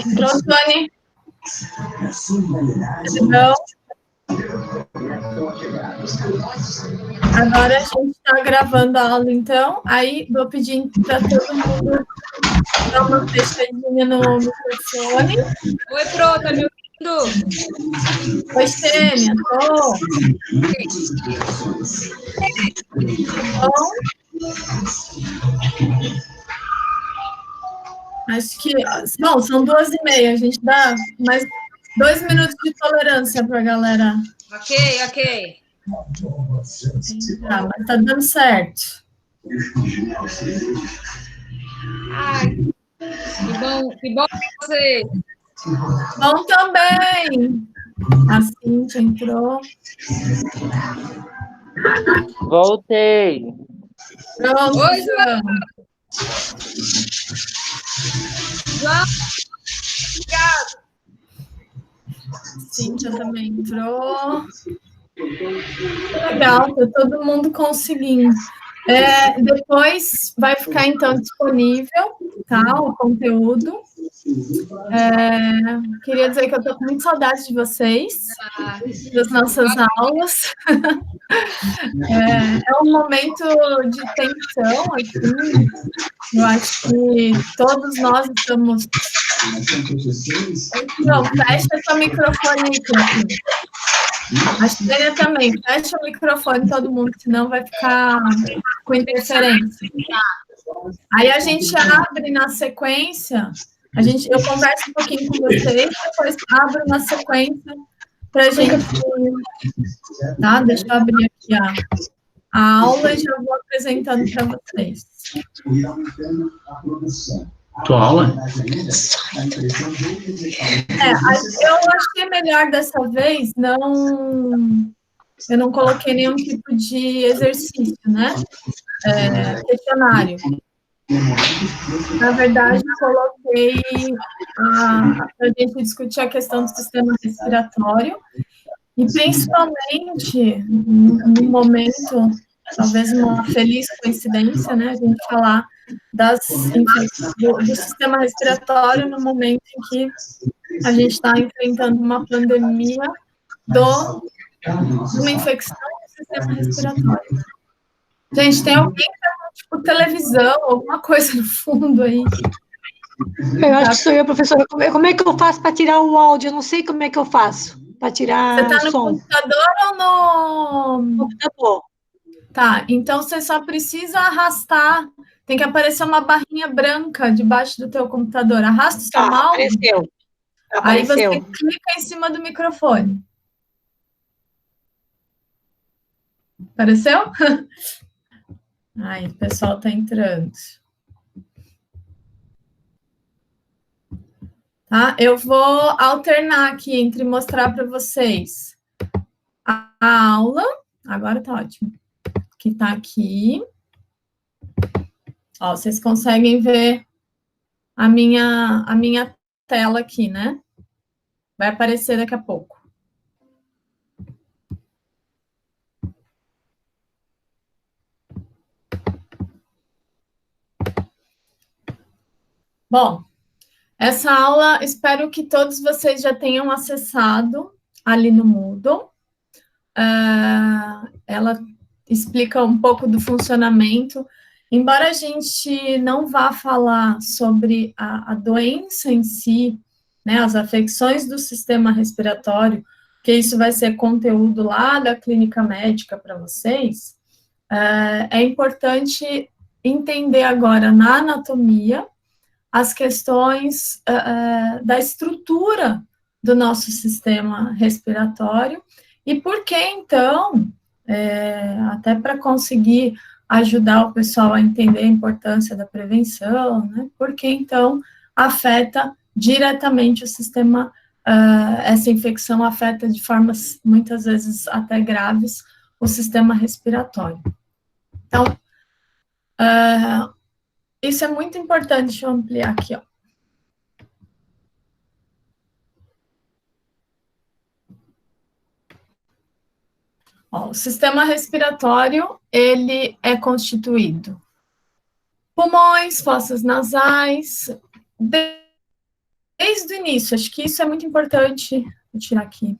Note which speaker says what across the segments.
Speaker 1: Entrou, Tony? Não. Agora a gente está gravando a aula, então. Aí vou pedir para todo mundo dar uma fechadinha no microfone.
Speaker 2: Oi, Pro, tá me ouvindo?
Speaker 1: Oi, Xênia, tô. Bom, acho que... Bom, são 2h30, a gente dá mais 2 minutos de tolerância para a galera.
Speaker 2: Ok.
Speaker 1: Mas tá dando certo.
Speaker 2: Ai, que bom você.
Speaker 1: Bom também. A Cintia entrou.
Speaker 3: Voltei.
Speaker 1: Pronto,
Speaker 2: Oi,
Speaker 1: João.
Speaker 2: João, obrigado.
Speaker 1: Cíntia também entrou. Legal, tá todo mundo conseguindo. Depois vai ficar, então, disponível, tá, o conteúdo. Queria dizer que eu estou com muita saudade de vocês, das nossas aulas. É um momento de tensão, assim. Eu acho que todos nós estamos... Não, fecha seu microfone aí, Cristina. A Xênia também, fecha o microfone todo mundo, senão vai ficar com interferência. Aí a gente abre na sequência, eu converso um pouquinho com vocês, depois abro na sequência para a gente... Tá? Deixa eu abrir aqui a aula e já vou apresentando para vocês.
Speaker 4: Tua aula?
Speaker 1: Eu achei melhor dessa vez, eu não coloquei nenhum tipo de exercício, né? Questionário. Na verdade, coloquei para a gente discutir a questão do sistema respiratório e, principalmente, no momento, talvez uma feliz coincidência, né? A gente falar do sistema respiratório no momento em que a gente está enfrentando uma pandemia de uma infecção do sistema respiratório. Gente, tem alguém que tá com, tipo, televisão, alguma coisa no fundo aí?
Speaker 5: Eu acho que sou eu, professora. Como é que eu faço para tirar o áudio? Eu não sei como é que eu faço para tirar o som. Você está no
Speaker 1: computador ou no...
Speaker 5: computador.
Speaker 1: Tá, então você só precisa arrastar. Tem que aparecer uma barrinha branca debaixo do teu computador. Arrasta o seu mouse.
Speaker 5: Apareceu.
Speaker 1: Aí você clica em cima do microfone. Apareceu? Aí, o pessoal está entrando. Tá? Eu vou alternar aqui entre mostrar para vocês a aula. Agora tá ótimo. Que tá aqui. Ó, vocês conseguem ver a minha tela aqui, né? Vai aparecer daqui a pouco. Bom, essa aula, espero que todos vocês já tenham acessado ali no Moodle. Ela explica um pouco do funcionamento. Embora a gente não vá falar sobre a doença em si, né, as afecções do sistema respiratório, que isso vai ser conteúdo lá da clínica médica para vocês, é importante entender agora na anatomia as questões da estrutura do nosso sistema respiratório e por que, então, até para conseguir ajudar o pessoal a entender a importância da prevenção, né, por que, então, afeta diretamente o sistema, essa infecção afeta de formas, muitas vezes, até graves, o sistema respiratório. Então, isso é muito importante. Deixa eu ampliar aqui, ó. Ó, o sistema respiratório, ele é constituído Pulmões, fossas nasais, desde o início, acho que isso é muito importante. Vou tirar aqui.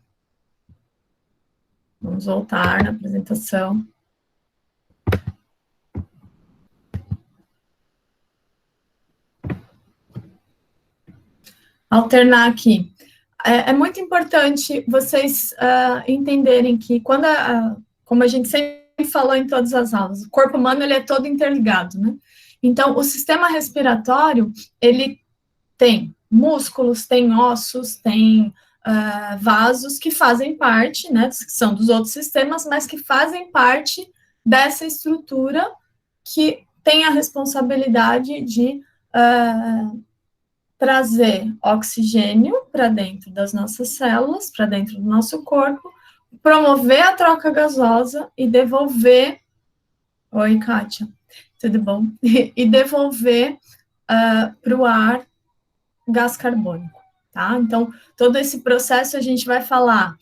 Speaker 1: Vamos voltar na apresentação. Alternar aqui. É muito importante vocês entenderem que quando, como a gente sempre falou em todas as aulas, o corpo humano ele é todo interligado, né? Então, o sistema respiratório, ele tem músculos, tem ossos, tem vasos que fazem parte, né, que são dos outros sistemas, mas que fazem parte dessa estrutura que tem a responsabilidade de trazer oxigênio para dentro das nossas células, para dentro do nosso corpo, promover a troca gasosa e devolver... Oi, Kátia, tudo bom? E devolver para o ar gás carbônico, tá? Então, todo esse processo a gente vai falar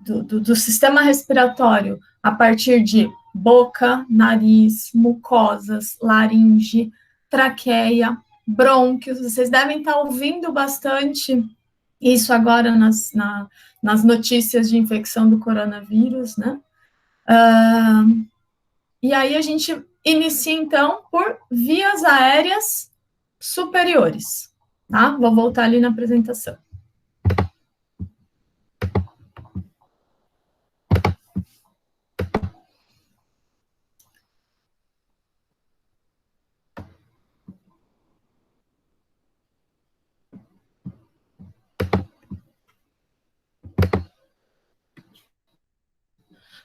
Speaker 1: do sistema respiratório a partir de boca, nariz, mucosas, laringe, traqueia, brônquios. Vocês devem estar ouvindo bastante isso agora nas notícias de infecção do coronavírus, né? E aí a gente inicia, então, por vias aéreas superiores, tá? Vou voltar ali na apresentação.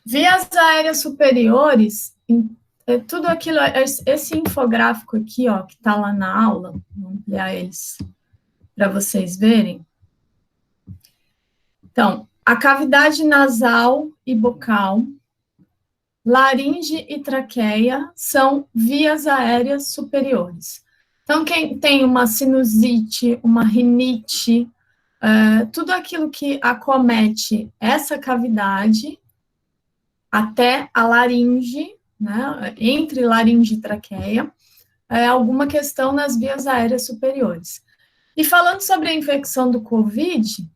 Speaker 1: Vias aéreas superiores, tudo aquilo, esse infográfico aqui, ó, que está lá na aula, vou ampliar eles para vocês verem. Então, a cavidade nasal e bucal, laringe e traqueia são vias aéreas superiores. Então, quem tem uma sinusite, uma rinite, tudo aquilo que acomete essa cavidade até a laringe, né, entre laringe e traqueia, alguma questão nas vias aéreas superiores. E falando sobre a infecção do Covid,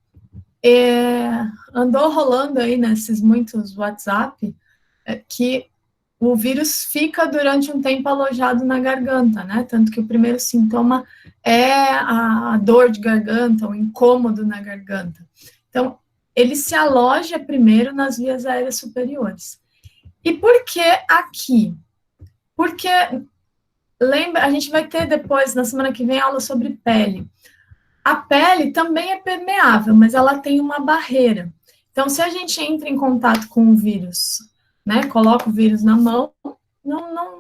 Speaker 1: andou rolando aí nesses muitos WhatsApp que o vírus fica durante um tempo alojado na garganta, né? Tanto que o primeiro sintoma é a dor de garganta, o incômodo na garganta. Então, ele se aloja primeiro nas vias aéreas superiores. E por que aqui? Porque, lembra, a gente vai ter depois, na semana que vem, aula sobre pele. A pele também é permeável, mas ela tem uma barreira. Então, se a gente entra em contato com o vírus, né, coloca o vírus na mão,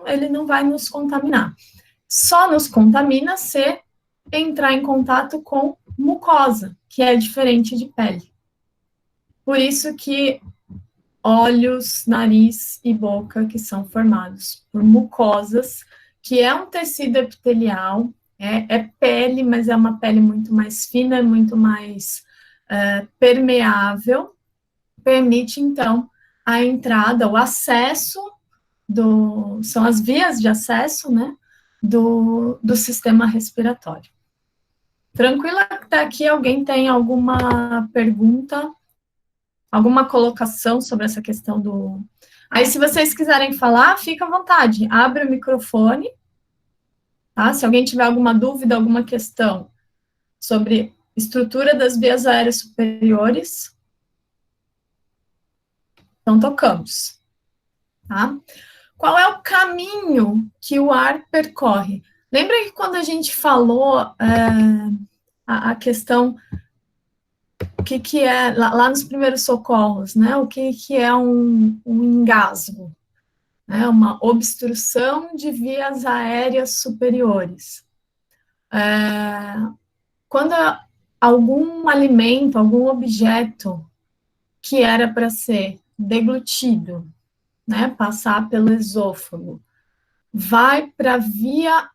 Speaker 1: ele não vai nos contaminar. Só nos contamina se entrar em contato com mucosa, que é diferente de pele. Por isso que olhos, nariz e boca, que são formados por mucosas, que é um tecido epitelial, é pele, mas é uma pele muito mais fina, muito mais permeável, permite, então, a entrada, o acesso, são as vias de acesso, né, do sistema respiratório. Tranquila até aqui? Alguém tem alguma pergunta? Alguma colocação sobre essa questão do... Aí, se vocês quiserem falar, fica à vontade, abre o microfone, tá? Se alguém tiver alguma dúvida, alguma questão sobre estrutura das vias aéreas superiores, então tocamos, tá? Qual é o caminho que o ar percorre? Lembra que quando a gente falou a questão... O que é, lá nos primeiros socorros, né? O que é um engasgo? Né? Uma obstrução de vias aéreas superiores. Quando algum alimento, algum objeto que era para ser deglutido, né? Passar pelo esôfago, vai para a via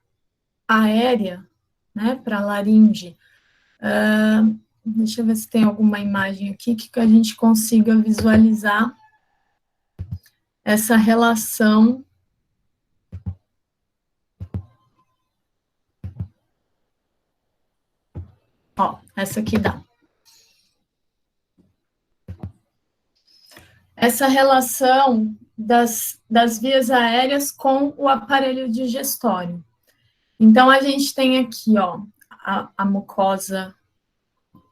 Speaker 1: aérea, né? Para a laringe. Deixa eu ver se tem alguma imagem aqui que a gente consiga visualizar essa relação Ó, essa aqui dá. Essa relação das vias aéreas com o aparelho digestório. Então, a gente tem aqui, ó, a mucosa,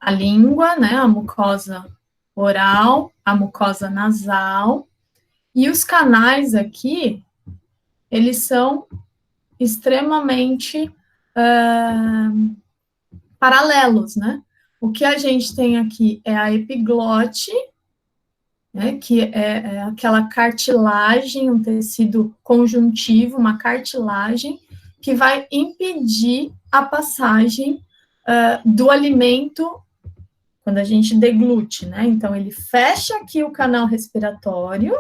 Speaker 1: a língua, né, a mucosa oral, a mucosa nasal, e os canais aqui, eles são extremamente paralelos, né? O que a gente tem aqui é a epiglote, né, que é aquela cartilagem, um tecido conjuntivo, uma cartilagem, que vai impedir a passagem do alimento quando a gente deglute, né? Então, ele fecha aqui o canal respiratório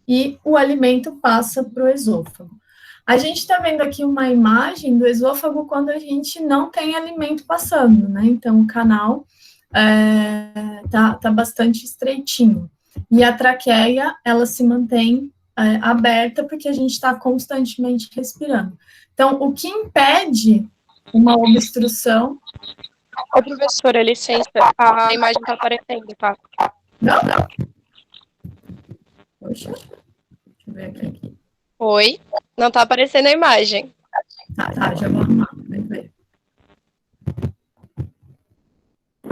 Speaker 1: e o alimento passa para o esôfago. A gente está vendo aqui uma imagem do esôfago quando a gente não tem alimento passando, né? Então, o canal tá bastante estreitinho. E a traqueia, ela se mantém aberta porque a gente está constantemente respirando. Então, o que impede uma obstrução...
Speaker 4: Ô, professora, licença, a imagem está aparecendo, tá?
Speaker 1: Não. Poxa, deixa eu ver aqui.
Speaker 4: Oi, não está aparecendo a imagem.
Speaker 1: Tá, já vou arrumar, vai ver.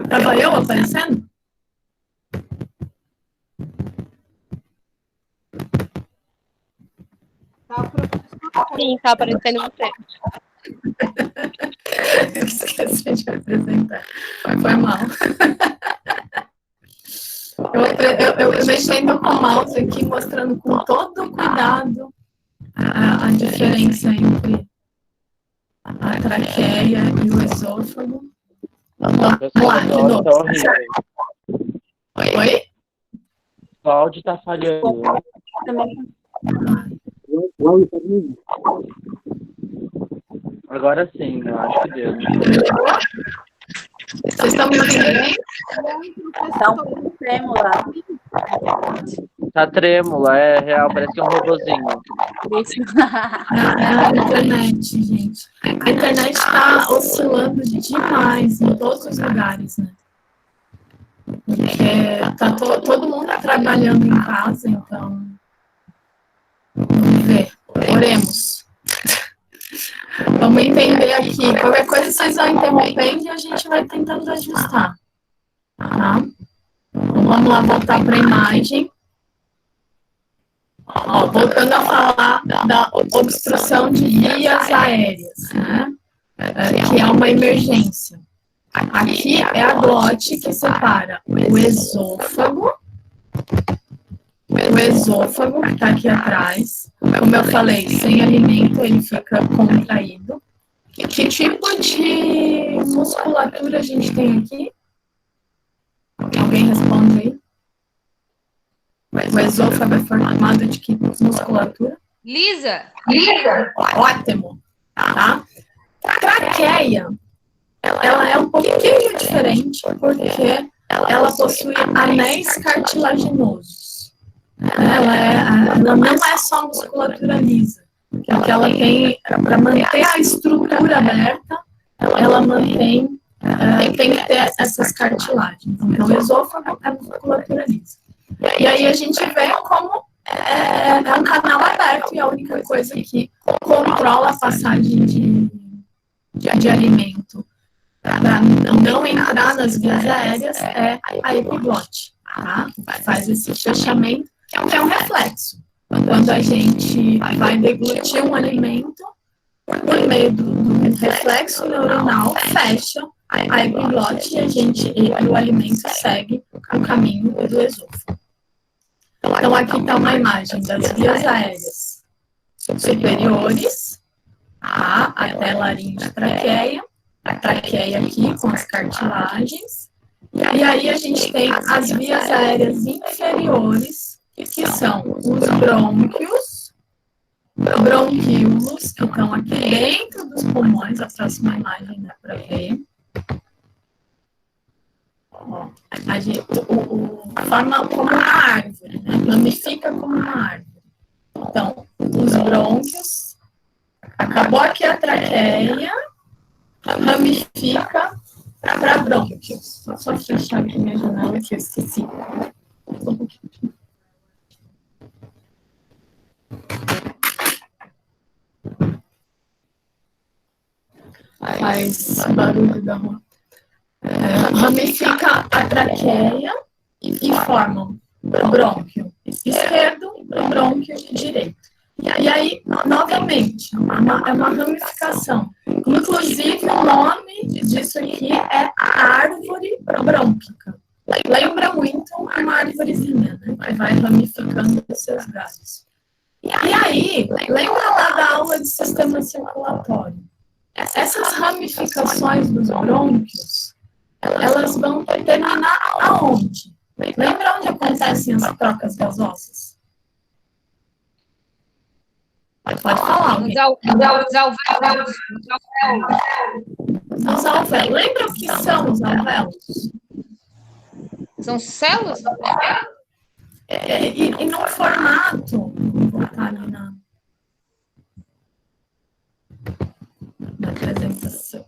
Speaker 1: Tava eu aparecendo?
Speaker 4: Sim, está aparecendo você.
Speaker 1: Eu esqueci de apresentar. Foi mal. Eu mexendo com o mouse aqui, mostrando com todo cuidado a diferença entre a traqueia e o esôfago. Vamos lá, de novo. Oi?
Speaker 3: O áudio tá falhando. Agora sim, eu acho que deu.
Speaker 1: Vocês estão me ouvindo bem?
Speaker 6: Tá um pouco trêmula.
Speaker 3: Tá trêmula, é real, parece que é um robozinho.
Speaker 1: É a internet, gente. A internet está oscilando demais em todos os lugares, né? Porque tá todo mundo trabalhando em casa, então... Vamos ver. Oremos. Vamos entender aqui. Qualquer coisa vocês vão interrompendo e a gente vai tentando ajustar. Tá? Então, vamos lá voltar para a imagem. Ó, voltando a falar da obstrução de vias aéreas, né? Que é uma emergência. Aqui é a glote que separa o esôfago que está aqui atrás. Como eu falei, sem alimento ele fica contraído. Que tipo de musculatura a gente tem aqui? Alguém responde aí? O esôfago é formado de que musculatura?
Speaker 2: Lisa?
Speaker 1: Ótimo. Tá? Traqueia, ela é um pouquinho diferente porque ela possui anéis cartilaginosos. Ela não é só musculatura lisa, porque ela tem, para manter a estrutura aberta, ela mantém, tem que ter essas cartilagens. Então, o esôfago é musculatura lisa. E aí a gente vê como é um canal aberto e a única coisa que controla a passagem de alimento para não entrar nas vias aéreas é a epiglote, tá? Faz esse fechamento, que é um reflexo. Quando a gente vai deglutir um alimento, por meio do reflexo neuronal, fecha a epiglote e o alimento segue o caminho do esôfago. Então, aqui está uma imagem das vias aéreas superiores, até laringe e traqueia, a traqueia aqui com as cartilagens, e aí a gente tem as vias aéreas inferiores, que são os brônquios, bronquíolos, que estão aqui dentro dos pulmões, a próxima imagem dá para ver. Forma como uma árvore, né? Ramifica como uma árvore. Então, os brônquios, acabou aqui a traqueia, ramifica para brônquios. Só fechar aqui minha janela que eu esqueci. Faz barulho da rua. Ramifica a traqueia e formam brônquio esquerdo e brônquio direito. E aí, novamente, é uma ramificação. Inclusive, o nome disso aqui é árvore brônquica. Lembra muito uma árvorezinha, né? Que vai ramificando os seus galhos. E aí, lembra lá da aula de sistema circulatório? Essas ramificações dos brônquios, elas vão terminar aonde? Lembra onde acontecem as trocas gasosas? Pode falar. Os alvéolos. Lembra o que são os alvéolos?
Speaker 2: São células?
Speaker 1: E no formato, vou botar ali na apresentação.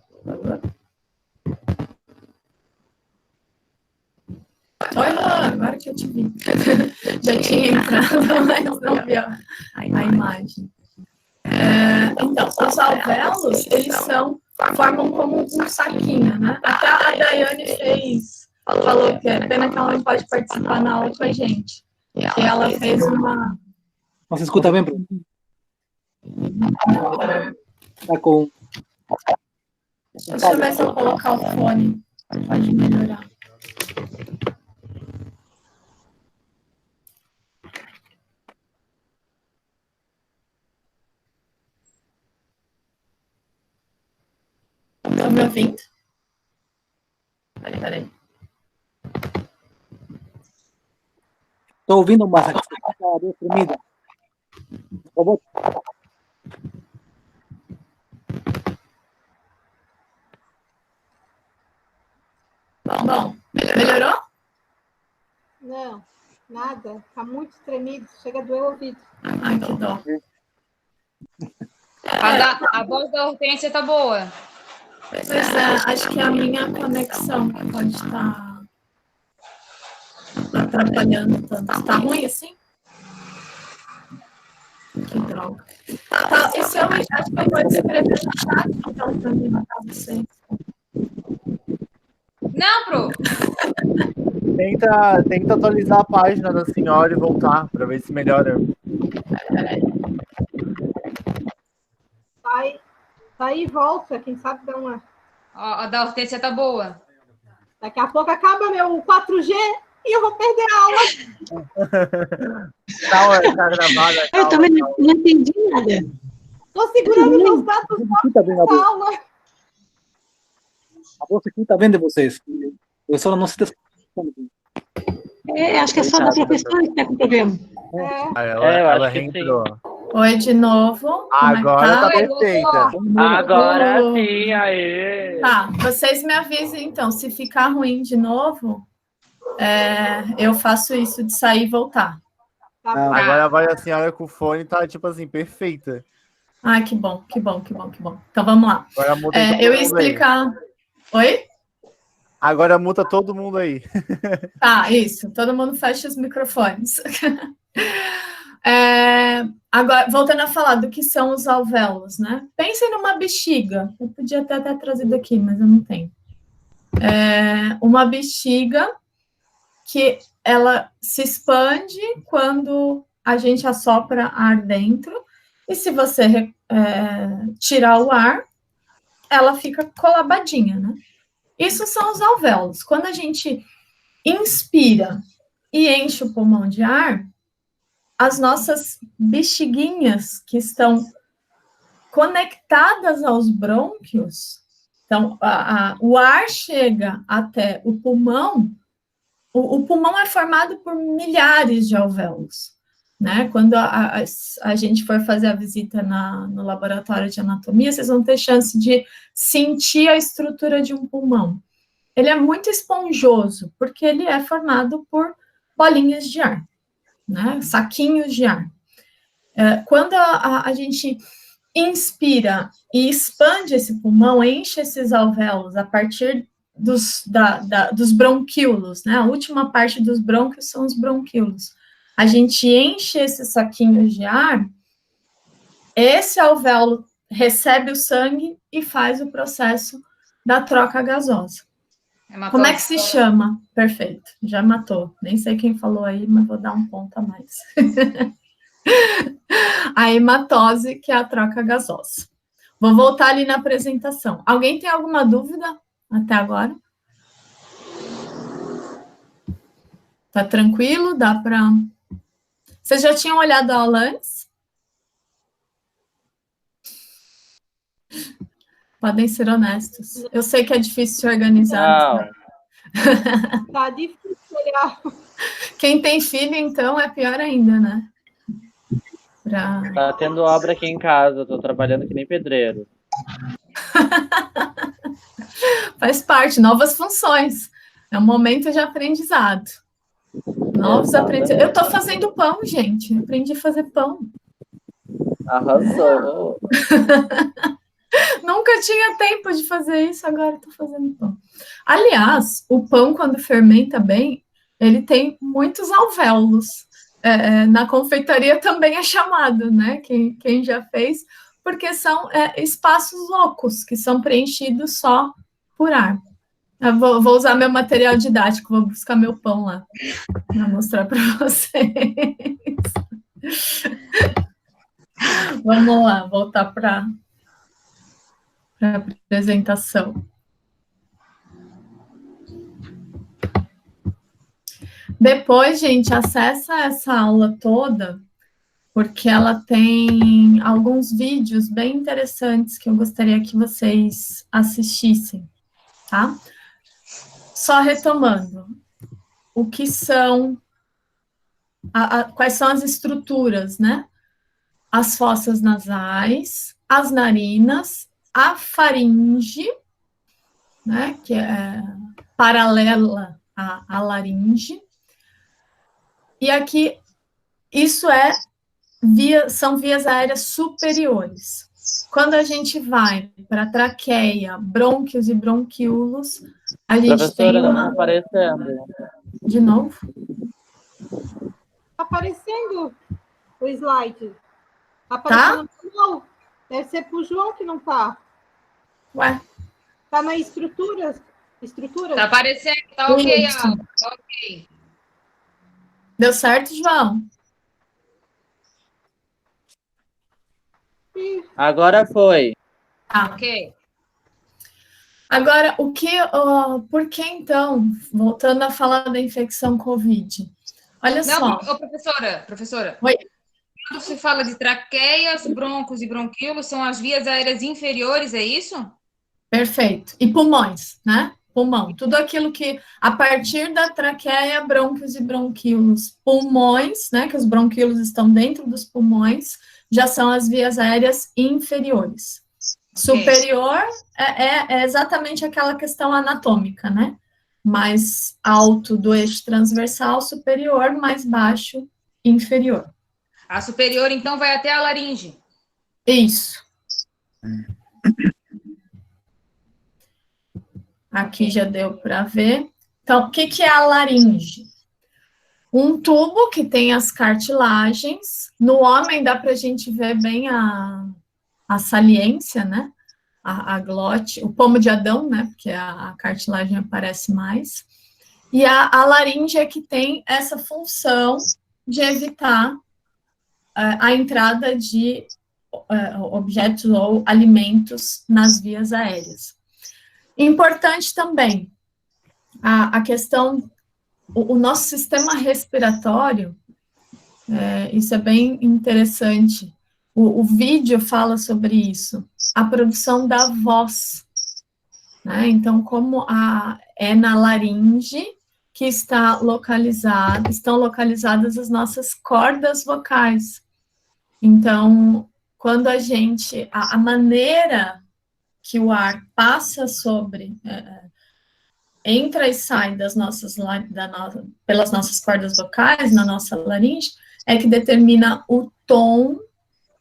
Speaker 1: Oi, agora que eu te vi. Já tinha entrado, mas não vi a imagem. Então, os alvéolos, eles formam como um saquinho, né? Até a Daiane falou que é pena que ela não pode participar na aula com a gente. E ela fez uma...
Speaker 7: Você escuta bem, Bruno? Tá com...
Speaker 1: Deixa eu ver se eu colocar o fone. Pode melhorar. Estão me ouvindo? Peraí.
Speaker 7: Estou ouvindo, mas aqui está deprimido. Robô.
Speaker 1: Bom, melhorou?
Speaker 5: Não, nada. Tá muito tremido. Chega a doer o ouvido.
Speaker 1: Ai, que dó.
Speaker 2: A voz da Hortência tá boa.
Speaker 1: Pois é, acho que é a minha conexão que pode estar atrapalhando tanto. Tá ruim assim? Que droga. Tá, esse eu acho que eu vou escrever no chat, então, para me matar vocês.
Speaker 2: Não, Pro.
Speaker 8: Tenta atualizar a página da senhora e voltar, para ver se melhora.
Speaker 1: Peraí.
Speaker 5: Sai e volta, quem sabe dá uma...
Speaker 2: A da Hortência tá boa.
Speaker 5: Daqui a pouco acaba meu 4G e eu vou perder a aula.
Speaker 8: Tá gravada.
Speaker 5: Eu também não entendi nada. Tô segurando meus dados da aula.
Speaker 7: A bolsa aqui está vendo vocês. A professora não se desculpa.
Speaker 5: Acho que é só da professora que está com problema.
Speaker 8: Ela reentrou.
Speaker 1: Oi, de novo.
Speaker 8: Agora tá perfeita.
Speaker 3: Agora sim, aê.
Speaker 1: Tá, vocês me avisem, então, se ficar ruim de novo, eu faço isso de sair e voltar.
Speaker 8: Agora a voz da senhora com o fone tá, tipo assim, perfeita.
Speaker 1: Ai, que bom. Então, vamos lá.
Speaker 8: Agora muda
Speaker 1: eu ia explicar... Oi?
Speaker 8: Agora muta todo mundo aí.
Speaker 1: Tá, isso. Todo mundo fecha os microfones. Agora, voltando a falar do que são os alvéolos, né? Pensem numa bexiga. Eu podia até ter trazido aqui, mas eu não tenho. Uma bexiga que ela se expande quando a gente assopra ar dentro, e se você tirar o ar, ela fica colabadinha, né? Isso são os alvéolos. Quando a gente inspira e enche o pulmão de ar, as nossas bexiguinhas que estão conectadas aos brônquios, então, o ar chega até o pulmão, o pulmão é formado por milhares de alvéolos, né? Quando a gente for fazer a visita no laboratório de anatomia, vocês vão ter chance de sentir a estrutura de um pulmão. Ele é muito esponjoso, porque ele é formado por bolinhas de ar, né? Saquinhos de ar. Quando a gente inspira e expande esse pulmão, enche esses alvéolos a partir dos bronquíolos, né? A última parte dos brônquios são os bronquíolos. A gente enche esses saquinhos de ar, esse alvéolo recebe o sangue e faz o processo da troca gasosa. Como é que se chama? Perfeito, já matou. Nem sei quem falou aí, mas vou dar um ponto a mais. A hematose, que é a troca gasosa. Vou voltar ali na apresentação. Alguém tem alguma dúvida até agora? Tá tranquilo? Dá para... Vocês já tinham olhado a aula antes? Podem ser honestos. Eu sei que é difícil se organizar.
Speaker 3: Não.
Speaker 6: Tá difícil olhar.
Speaker 1: Quem tem filho, então, é pior ainda, né?
Speaker 3: Tá tendo obra aqui em casa, eu tô trabalhando que nem pedreiro.
Speaker 1: Faz parte, novas funções. É um momento de aprendizado. Novos aprendizados. Eu tô fazendo pão, gente. Eu aprendi a fazer pão.
Speaker 3: Arrasou.
Speaker 1: Nunca tinha tempo de fazer isso, agora estou fazendo pão. Aliás, o pão, quando fermenta bem, ele tem muitos alvéolos. Na confeitaria também é chamado, né? Quem já fez, porque são espaços ocos, que são preenchidos só por ar. Eu vou usar meu material didático, vou buscar meu pão lá, para mostrar para vocês. Vamos lá, voltar para a apresentação. Depois, gente, acessa essa aula toda, porque ela tem alguns vídeos bem interessantes que eu gostaria que vocês assistissem, tá? Só retomando, o que são, quais são as estruturas, né? As fossas nasais, as narinas, a faringe, né, que é paralela à laringe, e aqui, isso são vias aéreas superiores. Quando a gente vai para a traqueia, brônquios e bronquíolos, a gente
Speaker 3: Professora,
Speaker 1: tem
Speaker 3: não
Speaker 1: uma...
Speaker 3: tá aparecendo.
Speaker 1: De novo?
Speaker 6: Tá aparecendo o slide. Tá aparecendo no João. Deve ser pro João que não tá.
Speaker 1: Ué?
Speaker 6: Tá na estrutura?
Speaker 2: Tá aparecendo, tá ok,
Speaker 1: Isso.
Speaker 2: Alba, tá ok.
Speaker 1: Deu certo, João?
Speaker 3: Agora foi.
Speaker 1: Tá.
Speaker 2: Ok.
Speaker 1: Agora, por que então, voltando a falar da infecção COVID? Olha só.
Speaker 2: Professora.
Speaker 1: Oi.
Speaker 2: Quando se fala de traqueias, broncos e bronquíolos, são as vias aéreas inferiores, é isso?
Speaker 1: Perfeito. E pulmões, né? Pulmão. Tudo aquilo que, a partir da traqueia, brônquios e bronquíolos, pulmões, né? Que os bronquíolos estão dentro dos pulmões, já são as vias aéreas inferiores. Okay. Superior é exatamente aquela questão anatômica, né? Mais alto do eixo transversal, superior, mais baixo, inferior.
Speaker 2: A superior, então, vai até a laringe.
Speaker 1: Isso. Aqui já deu para ver. Então, o que é a laringe? Um tubo que tem as cartilagens. No homem dá para a gente ver bem a saliência, né? A glote, o pomo de Adão, né? Porque a cartilagem aparece mais. E a laringe é que tem essa função de evitar a entrada de objetos ou alimentos nas vias aéreas. Importante também a questão, o nosso sistema respiratório, isso é bem interessante. O vídeo fala sobre isso, a produção da voz, né? Então, como é na laringe que estão localizadas as nossas cordas vocais. Então, quando a maneira que o ar passa entra e sai pelas nossas cordas vocais, na nossa laringe, é que determina o tom,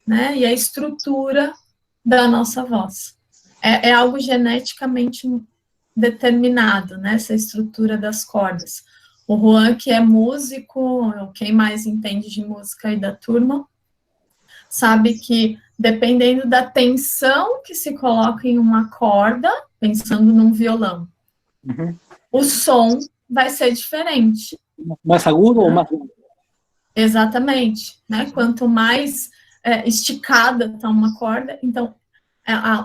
Speaker 1: né, e a estrutura da nossa voz. É algo geneticamente determinado, né, essa estrutura das cordas. O Juan, que é músico, quem mais entende de música aí da turma, sabe que dependendo da tensão que se coloca em uma corda, pensando num violão, o som vai ser diferente.
Speaker 7: Mais agudo ou mais grave?
Speaker 1: Exatamente, né? Quanto mais esticada está uma corda, então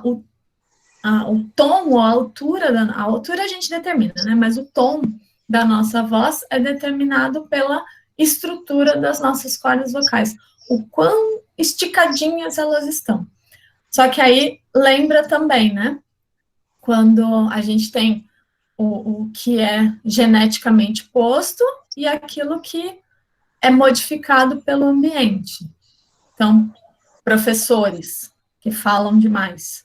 Speaker 1: o tom, a altura a gente determina, né? Mas o tom da nossa voz é determinado pela estrutura das nossas cordas vocais, o quão esticadinhas elas estão. Só que aí lembra também, né? Quando a gente tem o que é geneticamente posto e aquilo que é modificado pelo ambiente. Então, professores que falam demais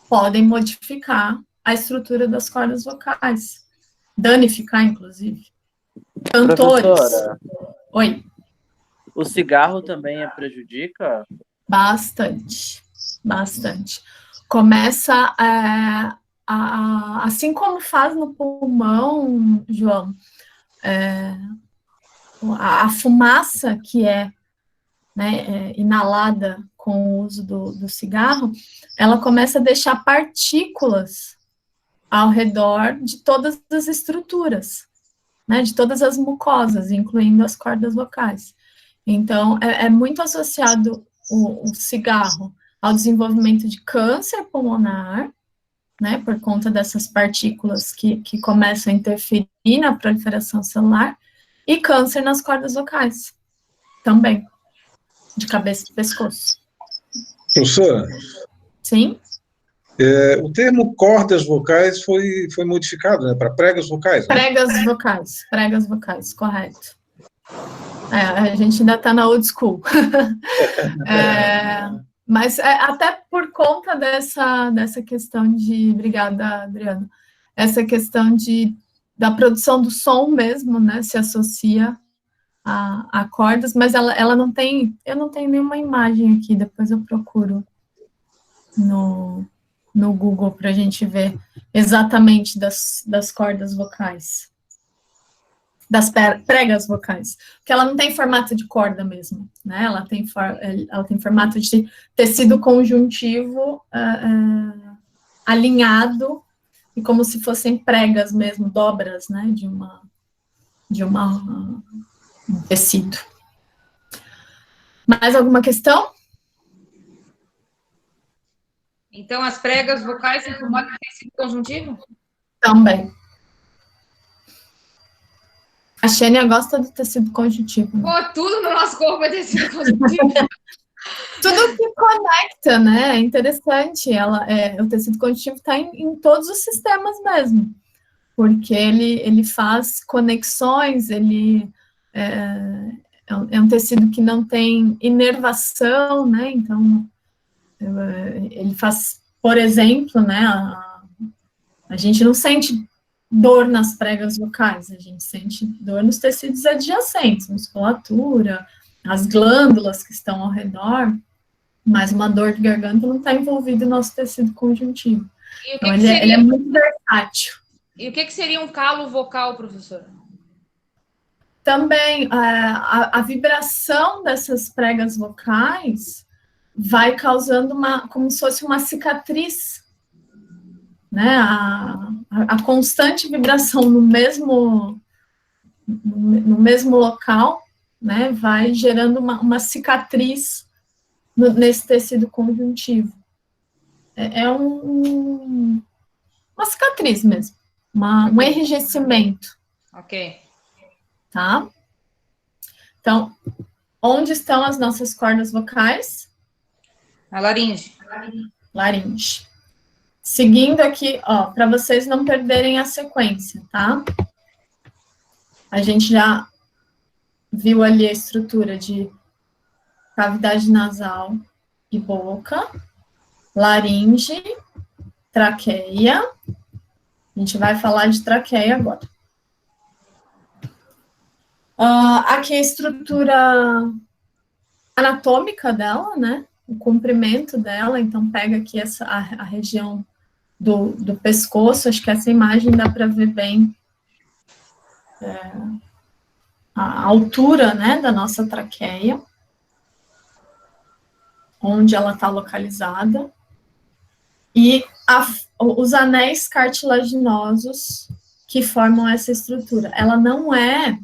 Speaker 1: podem modificar a estrutura das cordas vocais, danificar, inclusive. Cantores.
Speaker 3: Professora,
Speaker 1: Oi.
Speaker 3: o cigarro também prejudica?
Speaker 1: Bastante, bastante. Começa, assim como faz no pulmão, João, a fumaça que é, né, inalada com o uso do cigarro, ela começa a deixar partículas ao redor de todas as estruturas, né, de todas as mucosas, incluindo as cordas vocais. Então, é muito associado o cigarro ao desenvolvimento de câncer pulmonar, né, por conta dessas partículas que começam a interferir na proliferação celular, e câncer nas cordas vocais, também, de cabeça e pescoço.
Speaker 9: Professora,
Speaker 1: Sim?
Speaker 9: o termo cordas vocais foi modificado, né, para pregas vocais. Né?
Speaker 1: Pregas vocais, correto. A gente ainda está na old school. Mas até por conta dessa questão de... Obrigada, Adriano. Essa questão da produção do som mesmo, né, se associa a cordas, mas ela não tem... Eu não tenho nenhuma imagem aqui, depois eu procuro no Google para a gente ver exatamente das cordas vocais. Das pregas vocais, porque ela não tem formato de corda mesmo, né? Ela tem formato de tecido conjuntivo alinhado, e como se fossem pregas mesmo, dobras, né? De um tecido. Mais alguma questão?
Speaker 2: Então, as pregas vocais são formato de tecido conjuntivo?
Speaker 1: Também. A Xênia gosta do tecido conjuntivo. Né?
Speaker 2: Pô, tudo no nosso corpo é tecido conjuntivo.
Speaker 1: Tudo que conecta, né? É interessante. O tecido conjuntivo está em todos os sistemas mesmo. Porque ele faz conexões, ele é um tecido que não tem inervação, né? Então, ele faz, por exemplo, né? A gente não sente dor nas pregas vocais, a gente sente dor nos tecidos adjacentes, musculatura, as glândulas que estão ao redor, mas uma dor de garganta não está envolvida no nosso tecido conjuntivo. Então, ele é muito versátil.
Speaker 2: E o que seria um calo vocal, professora?
Speaker 1: Também, a vibração dessas pregas vocais vai causando como se fosse uma cicatriz, né, a constante vibração no mesmo local, né, vai gerando uma cicatriz nesse tecido conjuntivo. Uma cicatriz mesmo, um enrijecimento.
Speaker 2: Ok.
Speaker 1: Tá? Então, onde estão as nossas cordas vocais?
Speaker 2: A laringe.
Speaker 1: Laringe. Seguindo aqui, ó, para vocês não perderem a sequência, tá? A gente já viu ali a estrutura de cavidade nasal e boca, laringe, traqueia. A gente vai falar de traqueia agora. Aqui a estrutura anatômica dela, né? O comprimento dela, então pega aqui a região do pescoço. Acho que essa imagem dá para ver bem a altura, né, da nossa traqueia, onde ela está localizada, e os anéis cartilaginosos que formam essa estrutura. Ela não é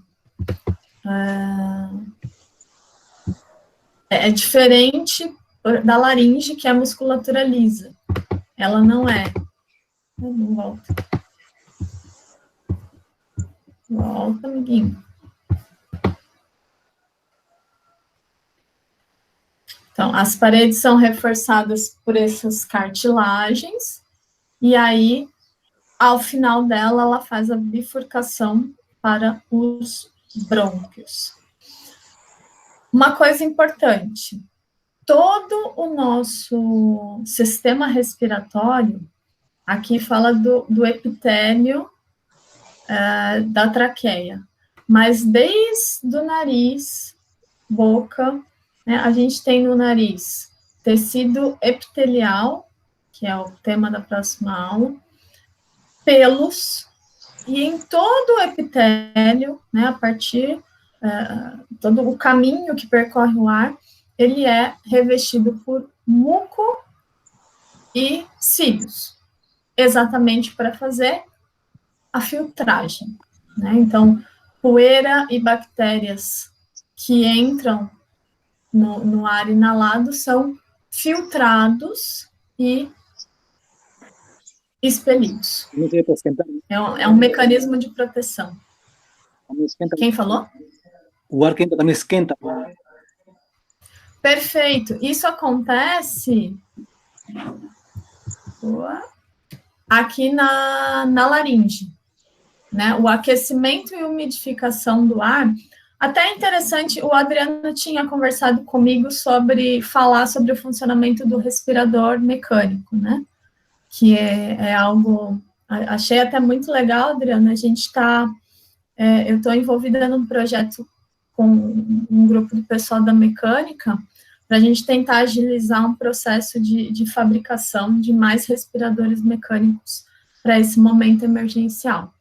Speaker 1: diferente da laringe, que é a musculatura lisa. Ela não é. Não volta. Volta, amiguinho. Então, as paredes são reforçadas por essas cartilagens, e aí, ao final dela, ela faz a bifurcação para os brônquios. Uma coisa importante, todo o nosso sistema respiratório, aqui fala do epitélio da traqueia, mas desde o nariz, boca, né, a gente tem no nariz tecido epitelial, que é o tema da próxima aula, pelos, e em todo o epitélio, né, a partir, todo o caminho que percorre o ar, ele é revestido por muco e cílios, exatamente para fazer a filtragem, né? Então, poeira e bactérias que entram no ar inalado são filtrados e expelidos. É um mecanismo de proteção. Quem falou?
Speaker 7: O ar quente também esquenta.
Speaker 1: Perfeito. Isso acontece aqui na laringe, né? O aquecimento e umidificação do ar. Até é interessante, o Adriano tinha conversado comigo falar sobre o funcionamento do respirador mecânico, né? Que é algo, achei até muito legal, Adriano, a gente está, eu estou envolvida num projeto com um grupo do pessoal da mecânica, para a gente tentar agilizar um processo de fabricação de mais respiradores mecânicos para esse momento emergencial.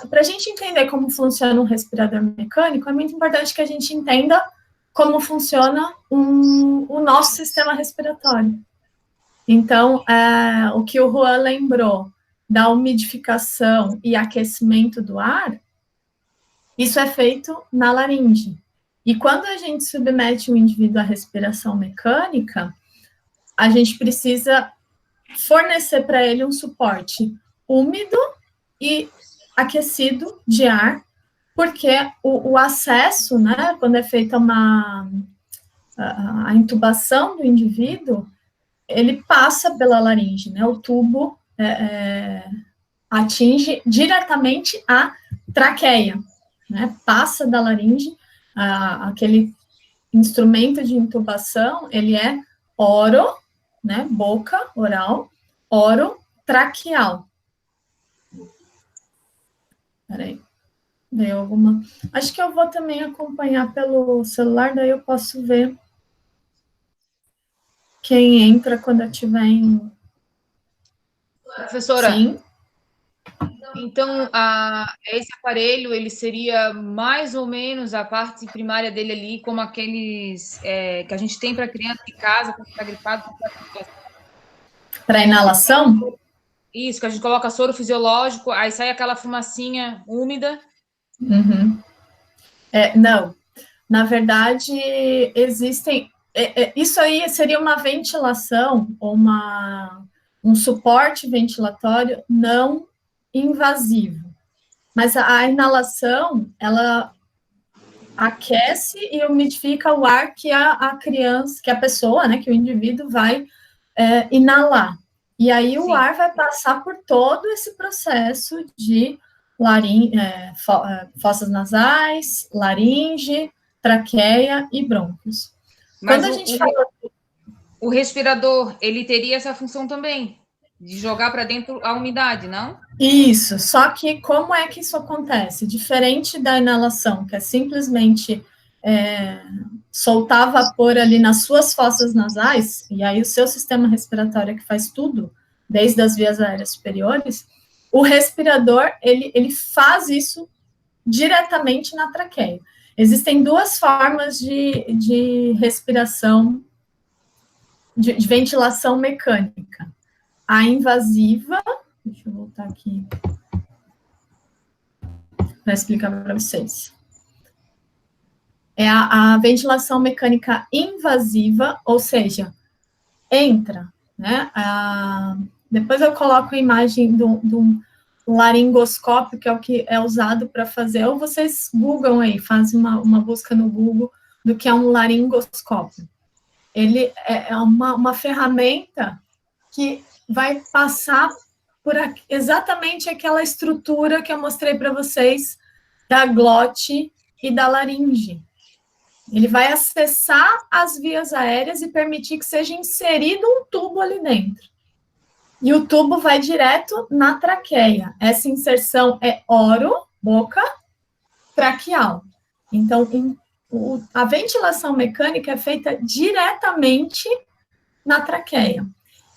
Speaker 1: Para a gente entender como funciona um respirador mecânico, é muito importante que a gente entenda como funciona o nosso sistema respiratório. Então, o que o Juan lembrou da umidificação e aquecimento do ar, isso é feito na laringe. E quando a gente submete o indivíduo à respiração mecânica, a gente precisa fornecer para ele um suporte úmido e aquecido de ar, porque o acesso, né, quando é feita a intubação do indivíduo, ele passa pela laringe, né, o tubo atinge diretamente a traqueia, né, passa da laringe, aquele instrumento de intubação, ele é oro, né, boca, oral, oro traqueal. Peraí, deu alguma... Acho que eu vou também acompanhar pelo celular, daí eu posso ver quem entra quando eu estiver em...
Speaker 2: Professora,
Speaker 1: sim.
Speaker 2: Então, esse aparelho, ele seria mais ou menos a parte primária dele ali, como aqueles que a gente tem para criança em casa, quando está gripado.
Speaker 1: Para inalação?
Speaker 2: Isso, que a gente coloca soro fisiológico, aí sai aquela fumacinha úmida.
Speaker 1: Uhum. Não, na verdade, existem... isso aí seria uma ventilação, ou um suporte ventilatório não invasivo. Mas a inalação, ela aquece e umidifica o ar que a criança, que a pessoa, né, que o indivíduo vai inalar. E aí o ar vai passar por todo esse processo de fossas nasais, laringe, traqueia e brônquios.
Speaker 2: Mas
Speaker 1: quando a gente fala...
Speaker 2: o respirador, ele teria essa função também, de jogar para dentro a umidade, não?
Speaker 1: Isso, só que como é que isso acontece? Diferente da inalação, que é simplesmente soltar vapor ali nas suas fossas nasais, e aí o seu sistema respiratório é que faz tudo, desde as vias aéreas superiores, o respirador, ele faz isso diretamente na traqueia. Existem duas formas de respiração, de ventilação mecânica. A invasiva, deixa eu voltar aqui para explicar para vocês. É a ventilação mecânica invasiva, ou seja, entra, né? Depois eu coloco a imagem do laringoscópio, que é o que é usado para fazer, ou vocês googlam aí, fazem uma busca no Google do que é um laringoscópio. Ele é uma ferramenta que vai passar por exatamente aquela estrutura que eu mostrei para vocês da glote e da laringe. Ele vai acessar as vias aéreas e permitir que seja inserido um tubo ali dentro. E o tubo vai direto na traqueia. Essa inserção é boca, traqueal. Então, a ventilação mecânica é feita diretamente na traqueia.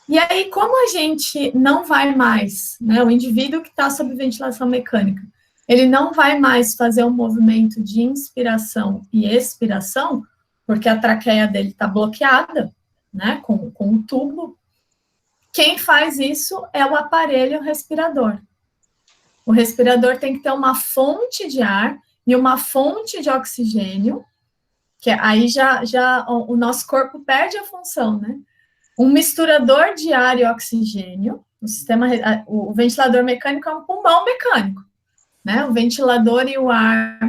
Speaker 1: E aí, como a gente não vai mais, né, o indivíduo que está sob ventilação mecânica, ele não vai mais fazer um movimento de inspiração e expiração, porque a traqueia dele está bloqueada, né, com o tubo. Quem faz isso é o aparelho respirador. O respirador tem que ter uma fonte de ar e uma fonte de oxigênio, que aí já o nosso corpo perde a função, né? Um misturador de ar e oxigênio, o ventilador mecânico é um pulmão mecânico, né? O ventilador e o ar,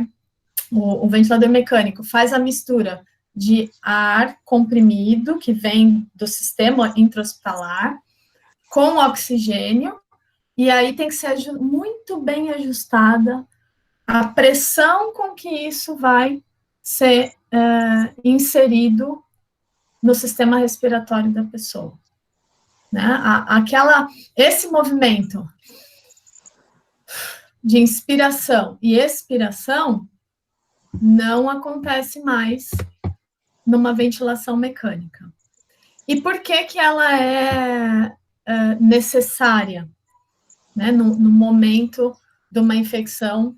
Speaker 1: o ventilador mecânico faz a mistura de ar comprimido, que vem do sistema intra-hospitalar, com oxigênio, e aí tem que ser muito bem ajustada a pressão com que isso vai ser inserido no sistema respiratório da pessoa. Né? Esse movimento de inspiração e expiração não acontece mais numa ventilação mecânica. E por que ela é necessária, né, no momento de uma infecção,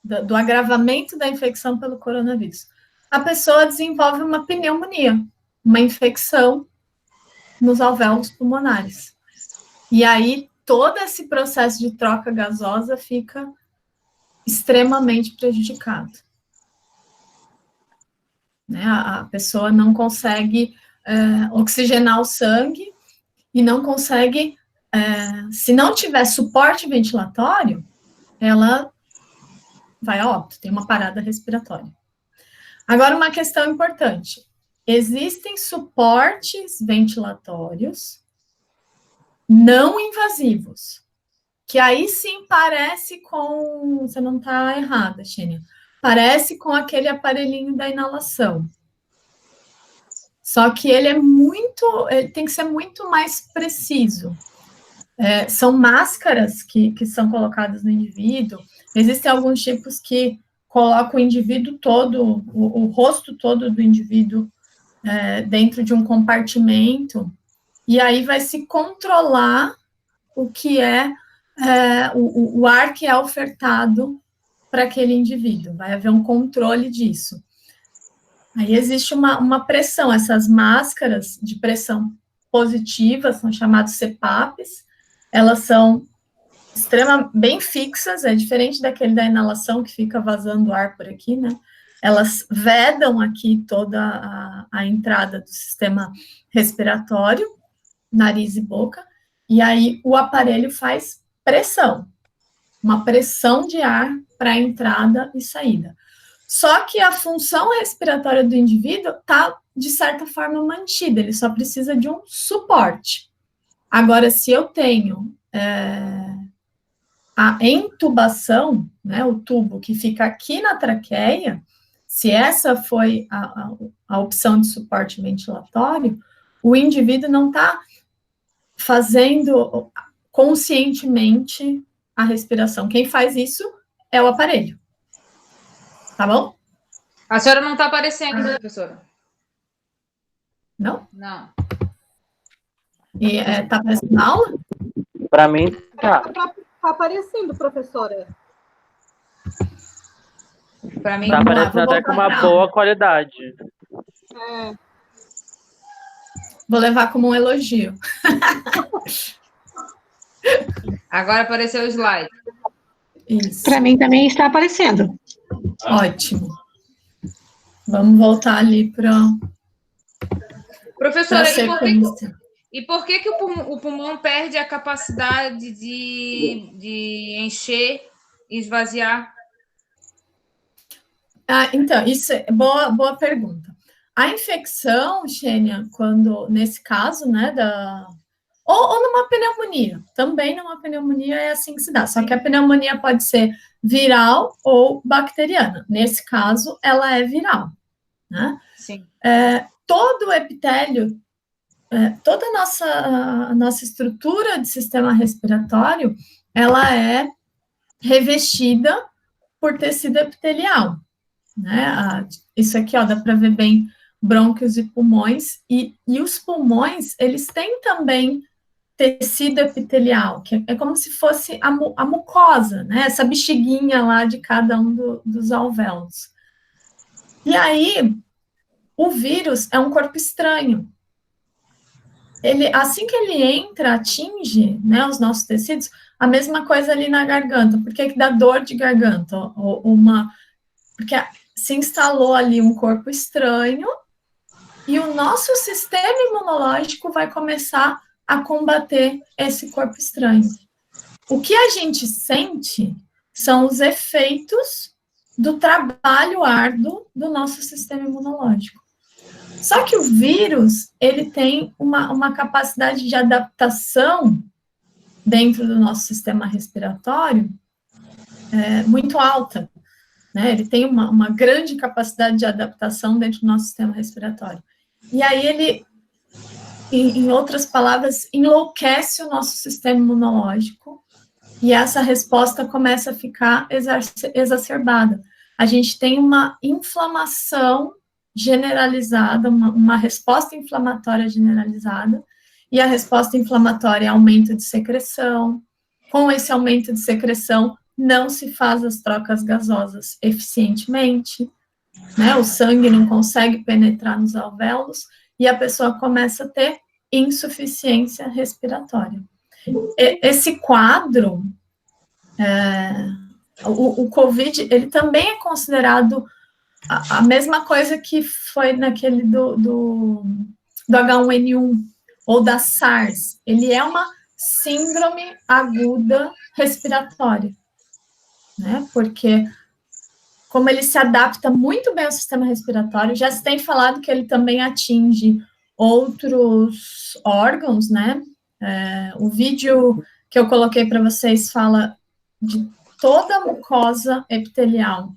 Speaker 1: do agravamento da infecção pelo coronavírus? A pessoa desenvolve uma pneumonia, uma infecção nos alvéolos pulmonares. E aí, todo esse processo de troca gasosa fica extremamente prejudicado. Né? A pessoa não consegue oxigenar o sangue e não consegue, se não tiver suporte ventilatório, ela vai a óbito, tem uma parada respiratória. Agora, uma questão importante. Existem suportes ventilatórios não invasivos, que aí sim parece com... Você não está errada, Xênia. Parece com aquele aparelhinho da inalação. Só que ele tem que ser muito mais preciso. São máscaras que são colocadas no indivíduo. Existem alguns tipos que colocam o indivíduo todo, o rosto todo do indivíduo dentro de um compartimento, e aí vai se controlar o que o ar que é ofertado para aquele indivíduo. Vai haver um controle disso. Aí existe uma pressão. Essas máscaras de pressão positiva são chamadas CPAPs. Elas são bem fixas, é diferente daquele da inalação que fica vazando ar por aqui, né? Elas vedam aqui toda a entrada do sistema respiratório, nariz e boca, e aí o aparelho faz pressão, uma pressão de ar para entrada e saída. Só que a função respiratória do indivíduo está, de certa forma, mantida, ele só precisa de um suporte. Agora, se eu tenho a intubação, né, o tubo que fica aqui na traqueia, se essa foi a opção de suporte ventilatório, o indivíduo não está fazendo conscientemente a respiração. Quem faz isso é o aparelho. Tá bom?
Speaker 2: A senhora não está aparecendo, professora.
Speaker 1: Não?
Speaker 2: Não.
Speaker 1: E está aparecendo na aula?
Speaker 3: Para mim, tá.
Speaker 6: Tá aparecendo, professora.
Speaker 2: Para mim,
Speaker 3: Tá
Speaker 1: Vamos lá,
Speaker 3: aparecendo
Speaker 1: vou
Speaker 3: até com
Speaker 1: voltar
Speaker 3: uma
Speaker 1: pra
Speaker 3: boa qualidade.
Speaker 6: É,
Speaker 1: Vou levar como um elogio.
Speaker 2: agora apareceu o slide.
Speaker 1: Isso,
Speaker 5: Para mim também está aparecendo.
Speaker 1: ótimo. Vamos voltar ali para
Speaker 2: Professora,
Speaker 1: a sequência.
Speaker 2: e por que o pulmão perde a capacidade de encher e esvaziar?
Speaker 1: Então, isso é boa pergunta. A infecção, Xênia, quando, nesse caso, né, ou numa pneumonia, também numa pneumonia é assim que se dá, só que a pneumonia pode ser viral ou bacteriana. Nesse caso, ela é viral, né?
Speaker 2: Sim.
Speaker 1: Todo o epitélio, toda a nossa estrutura de sistema respiratório, ela é revestida por tecido epitelial, né? Isso aqui, ó, dá para ver bem brônquios e pulmões, e os pulmões, eles têm também tecido epitelial, que é como se fosse a mucosa, né? Essa bexiguinha lá de cada um dos alvéolos. E aí, o vírus é um corpo estranho. Assim que ele entra, atinge, né, os nossos tecidos, a mesma coisa ali na garganta. Por que dá dor de garganta? Porque se instalou ali um corpo estranho e o nosso sistema imunológico vai começar a combater esse corpo estranho. O que a gente sente são os efeitos do trabalho árduo do nosso sistema imunológico. Só que o vírus, ele tem uma capacidade de adaptação dentro do nosso sistema respiratório muito alta, né? Ele tem uma grande capacidade de adaptação dentro do nosso sistema respiratório. E aí ele, em outras palavras, enlouquece o nosso sistema imunológico e essa resposta começa a ficar exacerbada. A gente tem uma inflamação generalizada, uma resposta inflamatória generalizada, e a resposta inflamatória é aumento de secreção. Com esse aumento de secreção, não se faz as trocas gasosas eficientemente, né? O sangue não consegue penetrar nos alvéolos, e a pessoa começa a ter insuficiência respiratória. Esse quadro, o COVID, ele também é considerado a mesma coisa que foi naquele do H1N1 ou da SARS. Ele é uma síndrome aguda respiratória, né? Porque como ele se adapta muito bem ao sistema respiratório, já se tem falado que ele também atinge outros órgãos, né? O vídeo que eu coloquei para vocês fala de toda a mucosa epitelial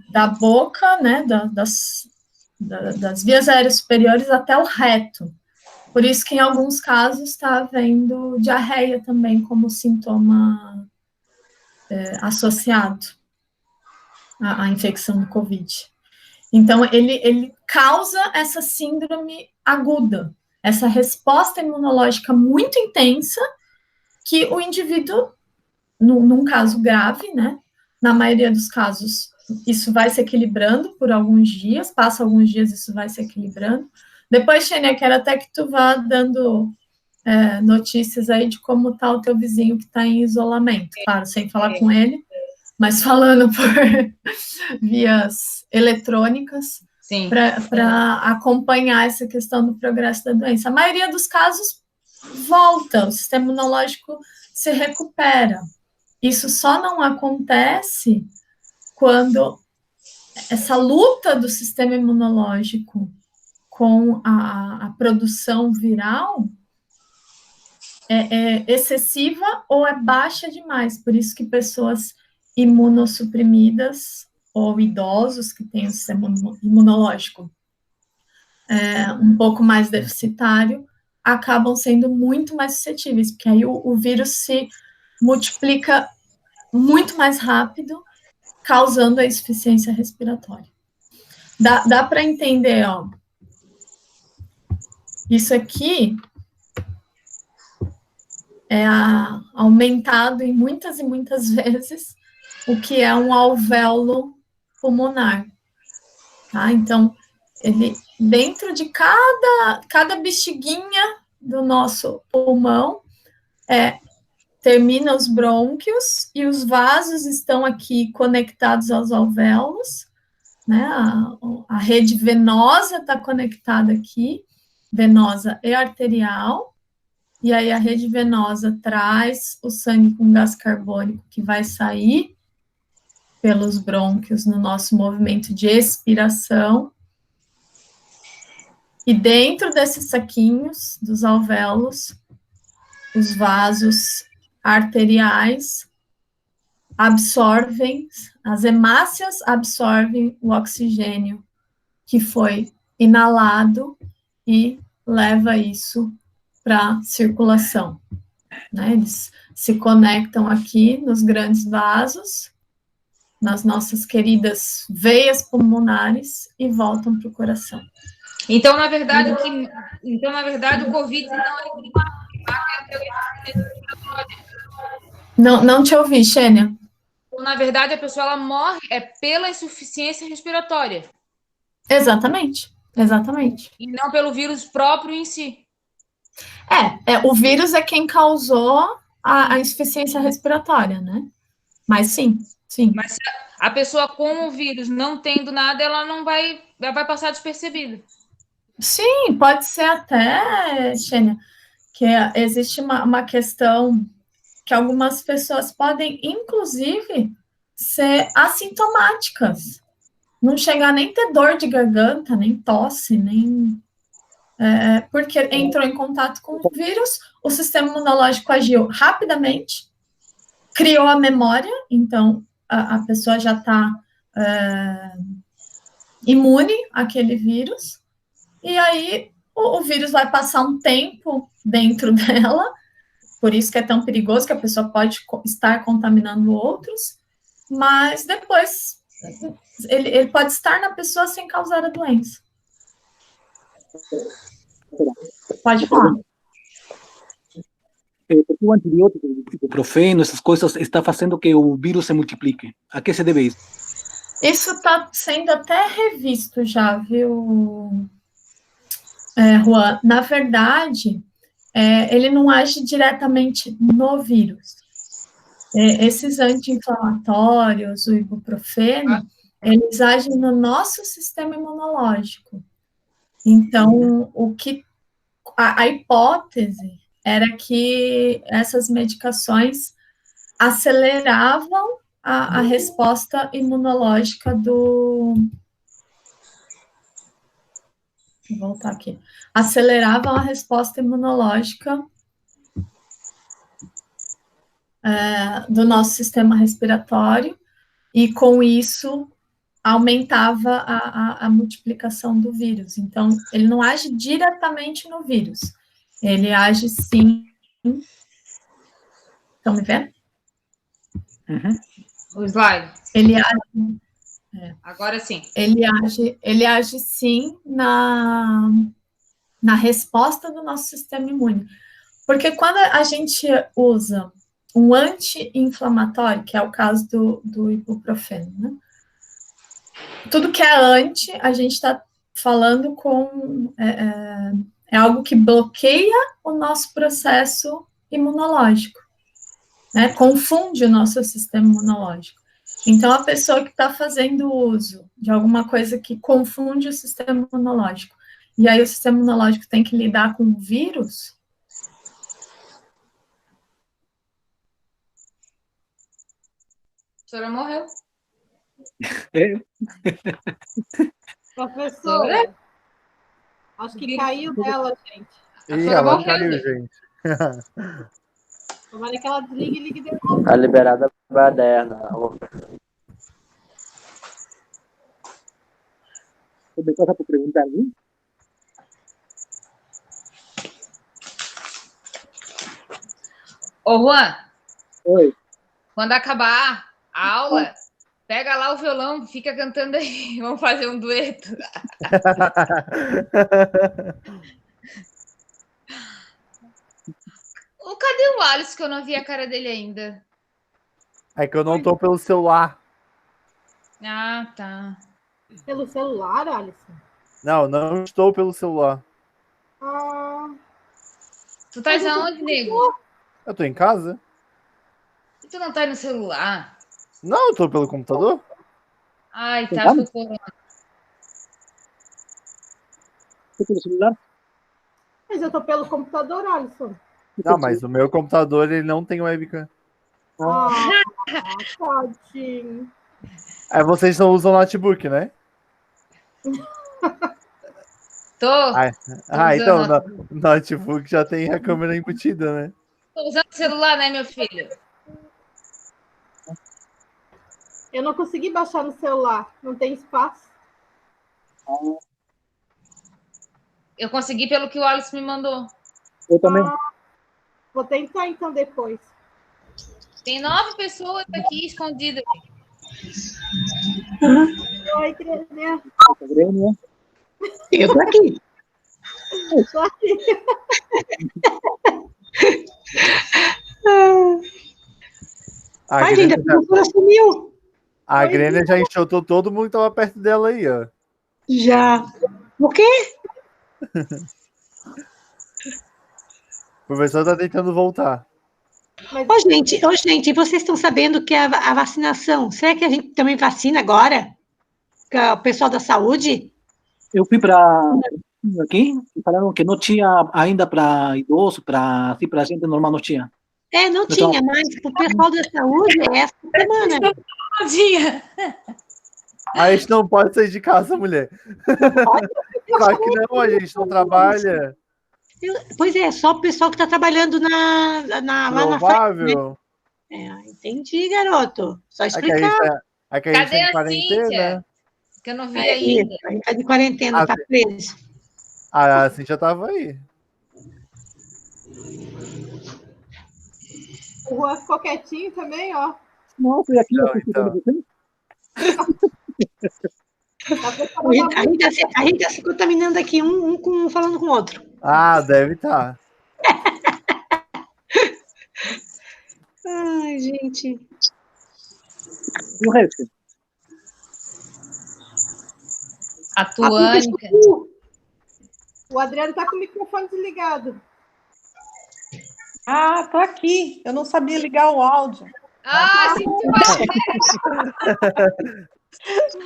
Speaker 1: da boca, né, das vias aéreas superiores até o reto. Por isso que em alguns casos está havendo diarreia também como sintoma associado à infecção do COVID. Então, ele causa essa síndrome aguda, essa resposta imunológica muito intensa que o indivíduo, num caso grave, né, na maioria dos casos, isso vai se equilibrando por alguns dias, passa alguns dias, isso vai se equilibrando. Depois, Xênia, quero até que tu vá dando notícias aí de como está o teu vizinho que está em isolamento, claro, sem falar com ele, mas falando por vias eletrônicas, para acompanhar essa questão do progresso da doença. A maioria dos casos volta, o sistema imunológico se recupera. Isso só não acontece quando essa luta do sistema imunológico com a produção viral é excessiva ou é baixa demais. Por isso que pessoas imunossuprimidas ou idosos que têm o sistema imunológico um pouco mais deficitário acabam sendo muito mais suscetíveis, porque aí o vírus se multiplica muito mais rápido, causando a insuficiência respiratória. Dá para entender, ó. Isso aqui aumentado em muitas e muitas vezes o que é um alvéolo pulmonar. Tá? Então, ele, dentro de cada bexiguinha do nosso pulmão, termina os brônquios e os vasos estão aqui conectados aos alvéolos, né? A rede venosa está conectada aqui, venosa e arterial, e aí a rede venosa traz o sangue com gás carbônico que vai sair pelos brônquios no nosso movimento de expiração, e dentro desses saquinhos dos alvéolos, os vasos arteriais absorvem, as hemácias absorvem o oxigênio que foi inalado e leva isso para a circulação, né? Eles se conectam aqui nos grandes vasos, nas nossas queridas veias pulmonares e voltam para o coração.
Speaker 2: Então, na verdade, o Covid não é
Speaker 1: Não te ouvi, Xênia.
Speaker 2: Na verdade, a pessoa ela morre pela insuficiência respiratória.
Speaker 1: Exatamente.
Speaker 2: E não pelo vírus próprio em si.
Speaker 1: O vírus é quem causou a insuficiência respiratória, né? Mas sim.
Speaker 2: Mas se a pessoa com o vírus não tendo nada, ela vai passar despercebida.
Speaker 1: Sim, pode ser até, Xênia, que existe uma questão que algumas pessoas podem, inclusive, ser assintomáticas. Não chegar nem ter dor de garganta, nem tosse, nem... porque entrou em contato com o vírus, o sistema imunológico agiu rapidamente, criou a memória, então a pessoa já está imune àquele vírus, e aí o vírus vai passar um tempo dentro dela, por isso que é tão perigoso, que a pessoa pode estar contaminando outros, mas depois ele pode estar na pessoa sem causar a doença. Pode falar.
Speaker 7: O antibiótico, tipo ibuprofeno, essas coisas, está fazendo que o vírus se multiplique. A que se deve isso?
Speaker 1: Isso está sendo até revisto já, viu, Juan? Na verdade, ele não age diretamente no vírus. Esses anti-inflamatórios, o ibuprofeno, eles agem no nosso sistema imunológico. Então, a hipótese era que essas medicações aceleravam a resposta imunológica Vou voltar aqui. Aceleravam a resposta imunológica do nosso sistema respiratório, e com isso aumentava a multiplicação do vírus. Então, ele não age diretamente no vírus, ele age sim... Estão me vendo?
Speaker 2: O slide.
Speaker 1: Ele age...
Speaker 2: Agora sim.
Speaker 1: Ele age sim na resposta do nosso sistema imune. Porque quando a gente usa um anti-inflamatório, que é o caso do ibuprofeno, né? Tudo que é anti, a gente está falando com... é algo que bloqueia o nosso processo imunológico, né? Confunde o nosso sistema imunológico. Então, a pessoa que está fazendo uso de alguma coisa que confunde o sistema imunológico, e aí o sistema imunológico tem que lidar com o vírus...
Speaker 2: A senhora morreu.
Speaker 6: Professora, acho que caiu dela, gente.
Speaker 8: Ela caiu, gente.
Speaker 6: Tomara que ela desligue e ligue depois.
Speaker 3: Tá liberada a baderna.
Speaker 7: ¿Me pasa por preguntar?
Speaker 2: Ô, Juan.
Speaker 7: Oi.
Speaker 2: Quando acabar a aula, pega lá o violão, fica cantando aí. Vamos fazer um dueto. Cadê o o Alisson que eu não vi a cara dele ainda?
Speaker 8: É que eu não tô pelo celular.
Speaker 2: Ah, tá.
Speaker 6: Pelo celular, Alisson?
Speaker 8: Não, não estou pelo celular.
Speaker 6: Ah,
Speaker 2: Tu tá aonde, nego?
Speaker 8: Eu tô em casa?
Speaker 2: E tu não tá no celular?
Speaker 8: Não, eu tô pelo computador.
Speaker 2: Ai, tá,
Speaker 7: Claro.
Speaker 2: foi corona.
Speaker 7: Você tem o celular?
Speaker 6: mas eu tô pelo computador, Alisson.
Speaker 8: Não, mas o meu computador ele não tem webcam.
Speaker 6: Ah, tadinho.
Speaker 8: Aí vocês não usam notebook, né?
Speaker 2: Tô
Speaker 8: Então
Speaker 2: usando,
Speaker 8: notebook já tem a câmera embutida, né?
Speaker 2: tô usando celular, né, meu filho?
Speaker 6: Eu não consegui baixar no celular, não tem espaço.
Speaker 2: Eu consegui pelo que o Alisson me mandou.
Speaker 7: Eu também.
Speaker 6: Vou tentar então depois.
Speaker 2: Tem 9 pessoas aqui escondidas.
Speaker 6: Oi, Grêmia.
Speaker 7: Grêmio.
Speaker 5: Eu tô aqui.
Speaker 6: Tô aqui.
Speaker 8: A
Speaker 5: Ai, gente, a
Speaker 8: Grêmia
Speaker 5: professora sumiu.
Speaker 8: já enxotou todo mundo que tava perto dela aí, ó.
Speaker 5: Já. O quê?
Speaker 8: O professor tá tentando voltar.
Speaker 5: Ô, gente, vocês estão sabendo que a vacinação, será que a gente também vacina agora? O pessoal da saúde?
Speaker 7: Eu fui para aqui e falaram que não tinha ainda para idoso, para assim, para gente normal não tinha.
Speaker 5: Não
Speaker 7: Então,
Speaker 5: tinha, mas o pessoal da saúde é essa semana.
Speaker 2: Dia.
Speaker 8: A gente não pode sair de casa, mulher. Claro que não, a gente não trabalha.
Speaker 5: Pois é, só o pessoal que está trabalhando lá na frente, né?
Speaker 8: Provável.
Speaker 5: Entendi, garoto. Só
Speaker 8: É que a
Speaker 5: explicar.
Speaker 8: gente tá
Speaker 2: Cadê
Speaker 8: em
Speaker 2: a
Speaker 8: quarentena.
Speaker 2: Cíntia? Que eu não vi
Speaker 5: Isso,
Speaker 2: ainda.
Speaker 5: a gente tá de quarentena, tá preso.
Speaker 8: A Cintia tava aí.
Speaker 6: O Juan ficou quietinho também, ó.
Speaker 7: não, foi aqui, eu fui
Speaker 8: Então.
Speaker 7: cuidando
Speaker 5: A gente tá se contaminando aqui, falando com o outro.
Speaker 8: Ah, deve estar.
Speaker 5: Ai, gente.
Speaker 7: E o resto?
Speaker 2: A Tuane.
Speaker 6: O Adriano tá com o microfone desligado.
Speaker 10: Ah, tô aqui. Eu não sabia ligar o áudio.
Speaker 2: Ah, sim, tu vai.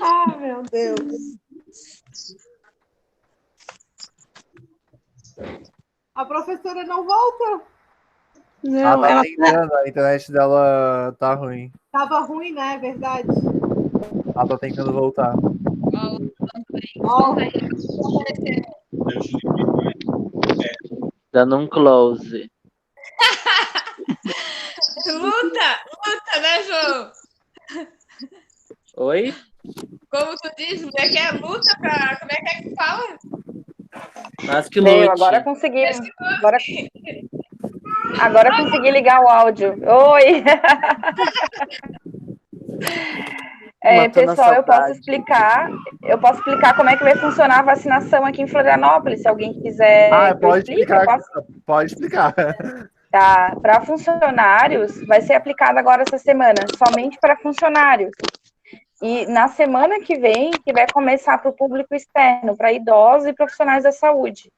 Speaker 10: Ah, meu Deus.
Speaker 6: A professora não volta.
Speaker 5: Não,
Speaker 8: ela tá tentando, a internet dela tá ruim.
Speaker 6: Tava ruim, né? É verdade.
Speaker 8: Ela tá tentando voltar.
Speaker 3: Dando um close.
Speaker 2: Luta, né, João?
Speaker 3: Oi?
Speaker 2: Como tu diz, mulher que é luta pra... Como é que fala?
Speaker 3: Mas que lute.
Speaker 4: Agora consegui. Agora consegui ligar o áudio. Oi! Pessoal, eu posso explicar como é que vai funcionar a vacinação aqui em Florianópolis, se alguém quiser.
Speaker 8: Pode explicar.
Speaker 4: Tá, para funcionários, vai ser aplicado agora essa semana, somente para funcionários. E na semana que vem, que vai começar para o público externo, para idosos e profissionais da saúde.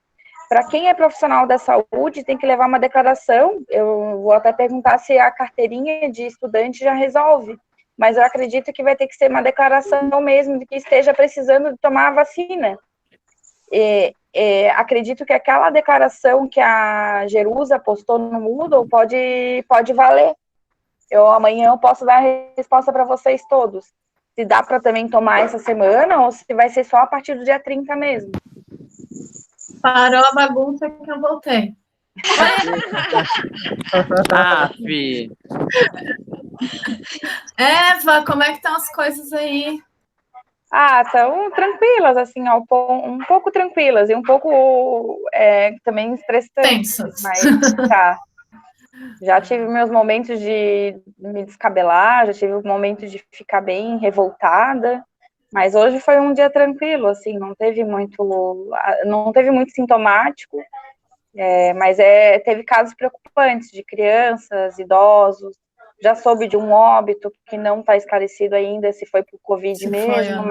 Speaker 4: Para quem é profissional da saúde, tem que levar uma declaração. Eu vou até perguntar se a carteirinha de estudante já resolve, mas eu acredito que vai ter que ser uma declaração mesmo de que esteja precisando de tomar a vacina. Acredito que aquela declaração que a Jerusa postou no Moodle pode valer. Amanhã eu posso dar a resposta para vocês todos. Se dá para também tomar essa semana ou se vai ser só a partir do dia 30 mesmo.
Speaker 1: Parou a bagunça que eu voltei.
Speaker 3: Fi.
Speaker 1: Eva, como é que estão as coisas aí?
Speaker 4: Estão tranquilas, assim, um pouco tranquilas e um pouco também estressantes. Mas tá. Já tive meus momentos de me descabelar, já tive momentos de ficar bem revoltada, mas hoje foi um dia tranquilo, assim, não teve muito sintomático, Mas teve casos preocupantes de crianças, idosos. Já soube de um óbito que não está esclarecido ainda se foi por Covid mesmo,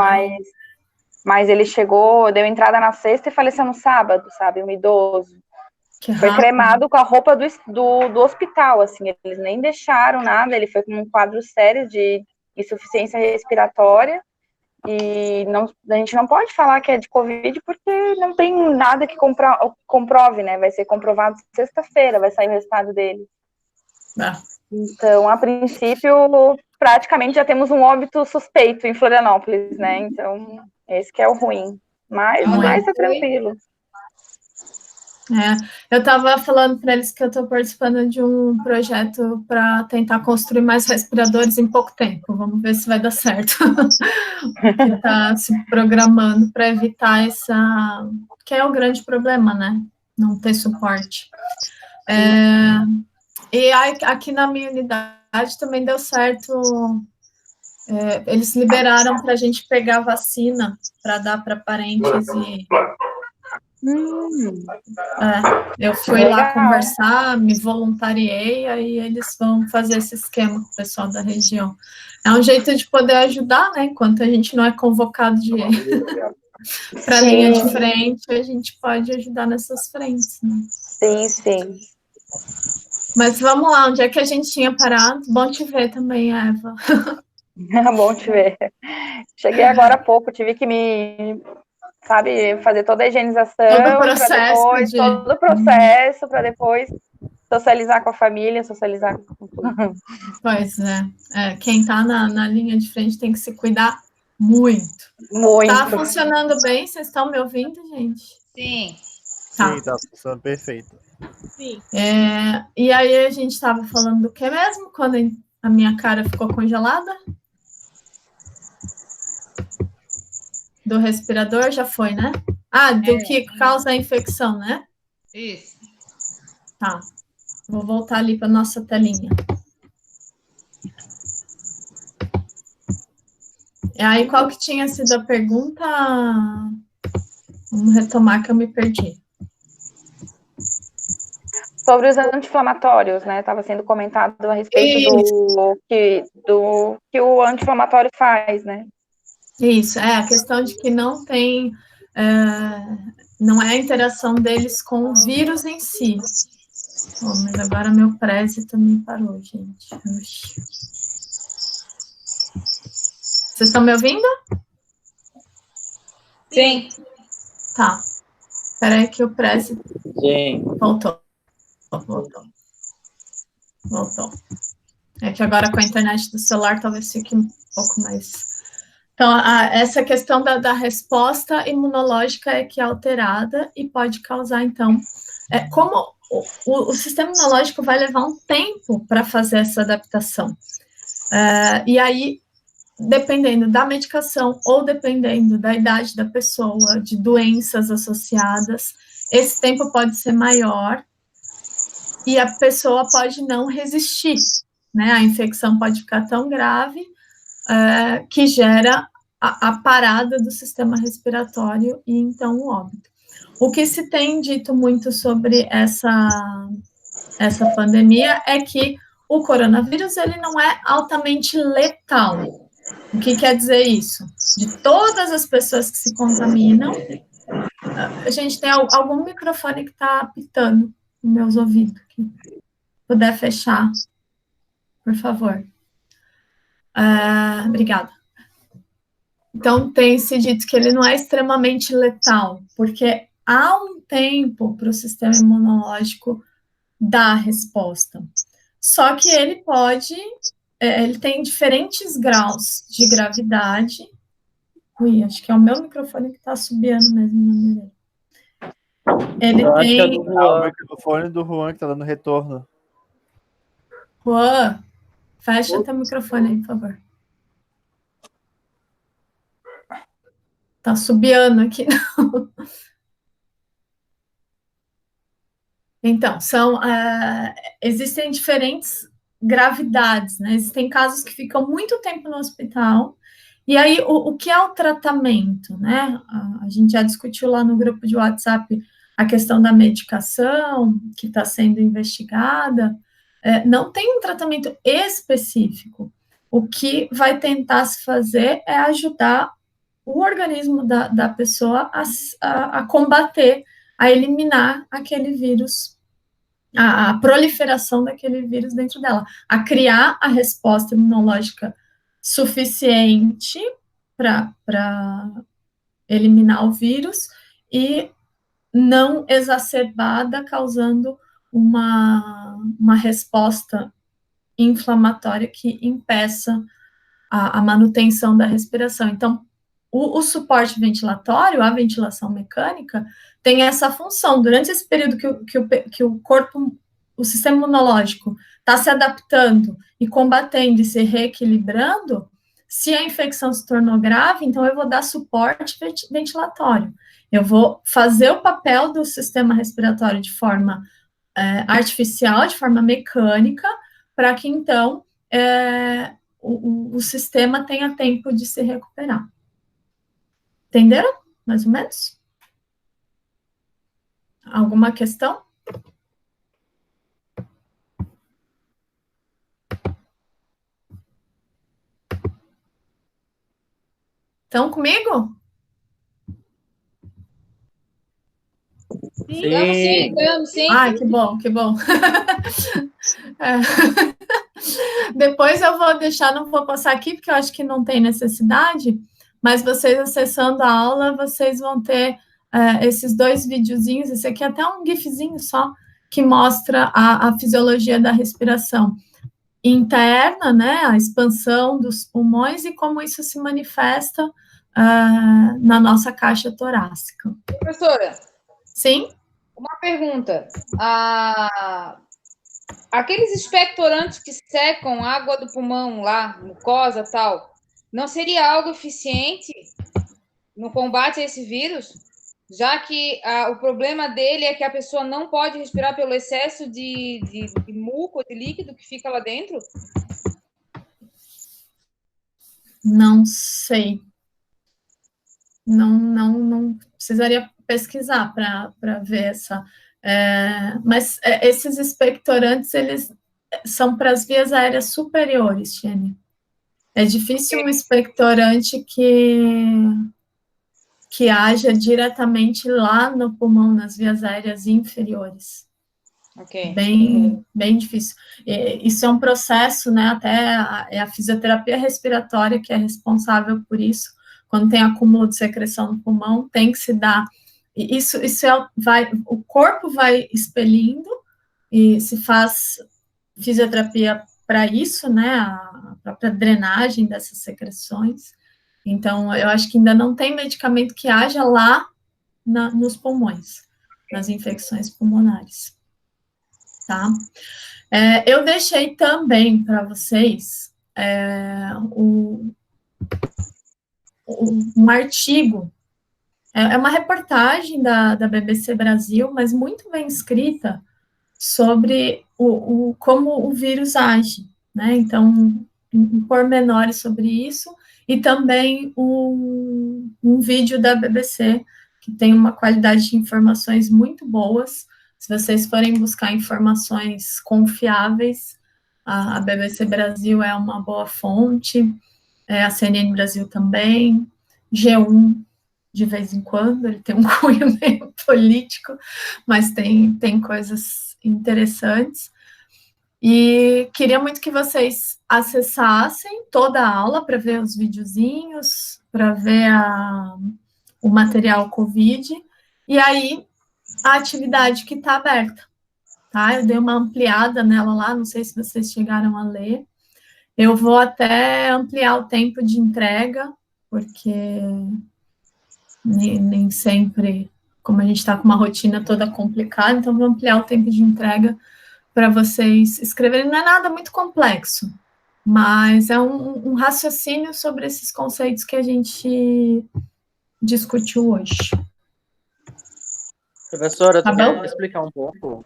Speaker 4: mas ele chegou, deu entrada na sexta e faleceu no sábado, sabe? Um idoso. Foi cremado com a roupa do hospital, assim, eles nem deixaram nada, ele foi com um quadro sério de insuficiência respiratória, e a gente não pode falar que é de Covid porque não tem nada que comprove, né? Vai ser comprovado sexta-feira, vai sair o resultado dele. Então, a princípio, praticamente já temos um óbito suspeito em Florianópolis, né? Então, esse que é o ruim. Mas tá tranquilo.
Speaker 1: Eu estava falando para eles que eu estou participando de um projeto para tentar construir mais respiradores em pouco tempo. Vamos ver se vai dar certo. Que está se programando para evitar que é o grande problema, né? Não ter suporte. E aqui na minha unidade também deu certo. Eles liberaram para a gente pegar vacina para dar para parentes e eu fui lá conversar, me voluntariei, aí eles vão fazer esse esquema com o pessoal da região. É um jeito de poder ajudar, né? Enquanto a gente não é convocado para a linha de frente, a gente pode ajudar nessas frentes, né?
Speaker 4: Sim.
Speaker 1: Mas vamos lá, onde é que a gente tinha parado? Bom te ver também, Eva.
Speaker 4: Bom te ver. Cheguei agora há pouco, tive que fazer toda a higienização, todo o processo para depois socializar com a família, socializar com tudo.
Speaker 1: Pois quem está na linha de frente tem que se cuidar muito. Tá funcionando bem? Vocês estão me ouvindo, gente?
Speaker 2: Sim.
Speaker 8: Sim, tá funcionando perfeito.
Speaker 6: Sim.
Speaker 1: E aí a gente estava falando do que mesmo, quando a minha cara ficou congelada? Do respirador, já foi, né? Do que causa a infecção, né?
Speaker 2: Isso.
Speaker 1: Tá. Vou voltar ali para nossa telinha. E aí, qual que tinha sido a pergunta? Vamos retomar que eu me perdi.
Speaker 4: Sobre os anti-inflamatórios, né? Estava sendo comentado a respeito do que o anti-inflamatório faz, né?
Speaker 1: Isso, a questão de que não tem, não é a interação deles com o vírus em si. Mas agora meu Prezi também parou, gente. Vocês estão me ouvindo?
Speaker 2: Sim.
Speaker 1: Tá. Espera aí que o Prezi voltou. É que agora com a internet do celular talvez fique um pouco mais... Então, essa questão da resposta imunológica é que é alterada e pode causar, então... como o sistema imunológico vai levar um tempo para fazer essa adaptação. E aí, dependendo da medicação ou dependendo da idade da pessoa, de doenças associadas, esse tempo pode ser maior e a pessoa pode não resistir, né? A infecção pode ficar tão grave que gera a parada do sistema respiratório e, então, o óbito. O que se tem dito muito sobre essa pandemia é que o coronavírus ele não é altamente letal. O que quer dizer isso? De todas as pessoas que se contaminam, a gente tem algum microfone que está apitando nos meus ouvidos. Se puder fechar, por favor. Obrigada. Então, tem se dito que ele não é extremamente letal, porque há um tempo para o sistema imunológico dar resposta. Só que ele ele tem diferentes graus de gravidade. Ui, acho que é o meu microfone que está assobiando mesmo. Ele tem...
Speaker 8: o microfone do Juan que está dando retorno.
Speaker 1: Juan, fecha teu microfone aí, por favor. Tá assobiando aqui. Então, existem diferentes gravidades, né? Existem casos que ficam muito tempo no hospital, e aí o que é o tratamento, né? A gente já discutiu lá no grupo de WhatsApp a questão da medicação, que está sendo investigada, não tem um tratamento específico. O que vai tentar se fazer é ajudar o organismo da pessoa a combater, a eliminar aquele vírus, a proliferação daquele vírus dentro dela, a criar a resposta imunológica suficiente para eliminar o vírus e não exacerbada, causando uma resposta inflamatória que impeça a manutenção da respiração. Então, o suporte ventilatório, a ventilação mecânica, tem essa função. Durante esse período que o corpo, o sistema imunológico está se adaptando e combatendo e se reequilibrando, se a infecção se tornou grave, então eu vou dar suporte ventilatório. Eu vou fazer o papel do sistema respiratório de forma artificial, de forma mecânica, para que, então, o sistema tenha tempo de se recuperar. Entenderam? Mais ou menos? Alguma questão? Estão comigo?
Speaker 2: Sim.
Speaker 1: Ai, que bom, que bom. Depois eu vou deixar, não vou passar aqui, porque eu acho que não tem necessidade, mas vocês acessando a aula, vocês vão ter esses 2 videozinhos, esse aqui é até um gifzinho só, que mostra a fisiologia da respiração interna, né, a expansão dos pulmões e como isso se manifesta na nossa caixa torácica.
Speaker 2: Professora?
Speaker 1: Sim?
Speaker 2: Uma pergunta. Aqueles expectorantes que secam a água do pulmão lá, mucosa e tal, não seria algo eficiente no combate a esse vírus? Já que o problema dele é que a pessoa não pode respirar pelo excesso de muco, de líquido que fica lá dentro?
Speaker 1: Não sei. Não precisaria pesquisar para ver essa. Mas esses expectorantes, eles são para as vias aéreas superiores, Tiene. É difícil um expectorante que haja diretamente lá no pulmão, nas vias aéreas inferiores.
Speaker 2: Ok.
Speaker 1: Bem difícil. Isso é um processo, né? Até a fisioterapia respiratória que é responsável por isso. Quando tem acúmulo de secreção no pulmão, tem que se dar. Isso o corpo vai expelindo e se faz fisioterapia para isso, né? A própria drenagem dessas secreções. Então, eu acho que ainda não tem medicamento que haja lá nos pulmões, nas infecções pulmonares. Tá? Eu deixei também para vocês um artigo, é uma reportagem da BBC Brasil, mas muito bem escrita, sobre como o vírus age, né? Então, pormenores sobre isso, e também um vídeo da BBC, que tem uma qualidade de informações muito boas. Se vocês forem buscar informações confiáveis, a BBC Brasil é uma boa fonte, a CNN Brasil também, G1 de vez em quando, ele tem um cunho meio político, mas tem coisas interessantes. E queria muito que vocês acessassem toda a aula para ver os videozinhos, para ver o material COVID, e aí a atividade que está aberta, tá? Eu dei uma ampliada nela lá, não sei se vocês chegaram a ler. Eu vou até ampliar o tempo de entrega, porque nem sempre, como a gente está com uma rotina toda complicada, então vou ampliar o tempo de entrega para vocês escreverem. Não é nada muito complexo, mas é um raciocínio sobre esses conceitos que a gente discutiu hoje.
Speaker 3: Professora, tu quer explicar um pouco?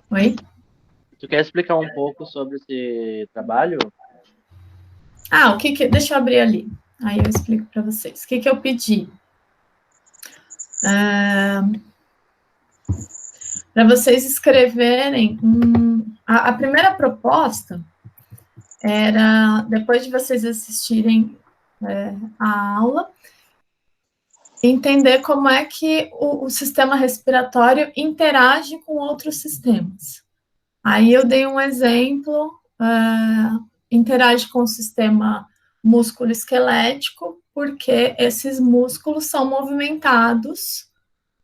Speaker 1: Oi?
Speaker 3: Tu quer explicar um pouco sobre esse trabalho?
Speaker 1: Deixa eu abrir ali, aí eu explico para vocês. O que eu pedi? para vocês escreverem a primeira proposta era, depois de vocês assistirem a aula, entender como é que o sistema respiratório interage com outros sistemas. Aí eu dei um exemplo, interage com o sistema músculo-esquelético, porque esses músculos são movimentados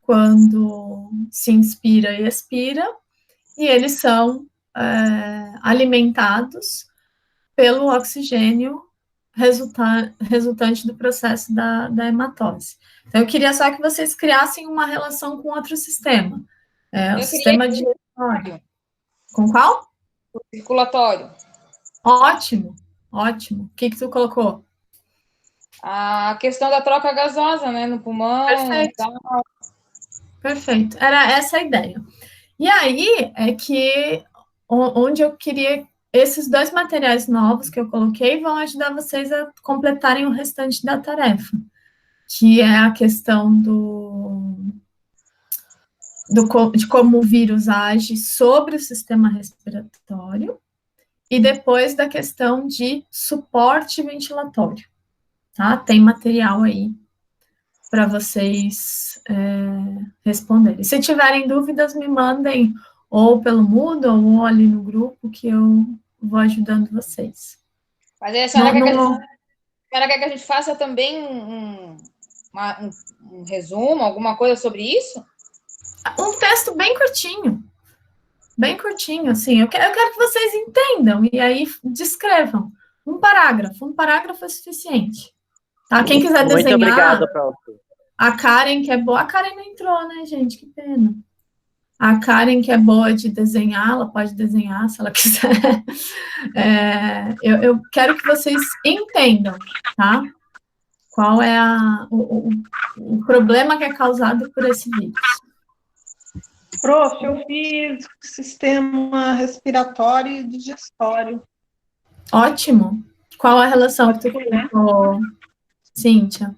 Speaker 1: quando se inspira e expira, e eles são alimentados pelo oxigênio resultante do processo da hematose. Então, eu queria só que vocês criassem uma relação com outro sistema. O sistema de... Com qual?
Speaker 2: O circulatório.
Speaker 1: Ótimo, ótimo. O que tu colocou?
Speaker 2: A questão da troca gasosa, né, no pulmão.
Speaker 1: Perfeito. Perfeito. Era essa a ideia. E aí é que onde eu queria... Esses 2 materiais novos que eu coloquei vão ajudar vocês a completarem o restante da tarefa, que é a questão de como o vírus age sobre o sistema respiratório, e depois da questão de suporte ventilatório, tá? Tem material aí para vocês responderem. Se tiverem dúvidas, me mandem ou pelo Moodle ou ali no grupo, que eu vou ajudando vocês.
Speaker 2: Mas aí a senhora quer que a gente faça também um resumo, alguma coisa sobre isso?
Speaker 1: Um texto bem curtinho, assim. Eu quero que vocês entendam, e aí descrevam. Um parágrafo é suficiente. Tá? Quem quiser desenhar...
Speaker 3: Muito obrigado, prof.
Speaker 1: A Karen, que é boa... A Karen não entrou, né, gente? Que pena. A Karen, que é boa de desenhar, ela pode desenhar se ela quiser. Eu quero que vocês entendam, tá? Qual é o problema que é causado por esse vírus.
Speaker 10: Prof, eu fiz sistema respiratório e digestório.
Speaker 1: Ótimo. Qual a relação que tu colocou, Cíntia?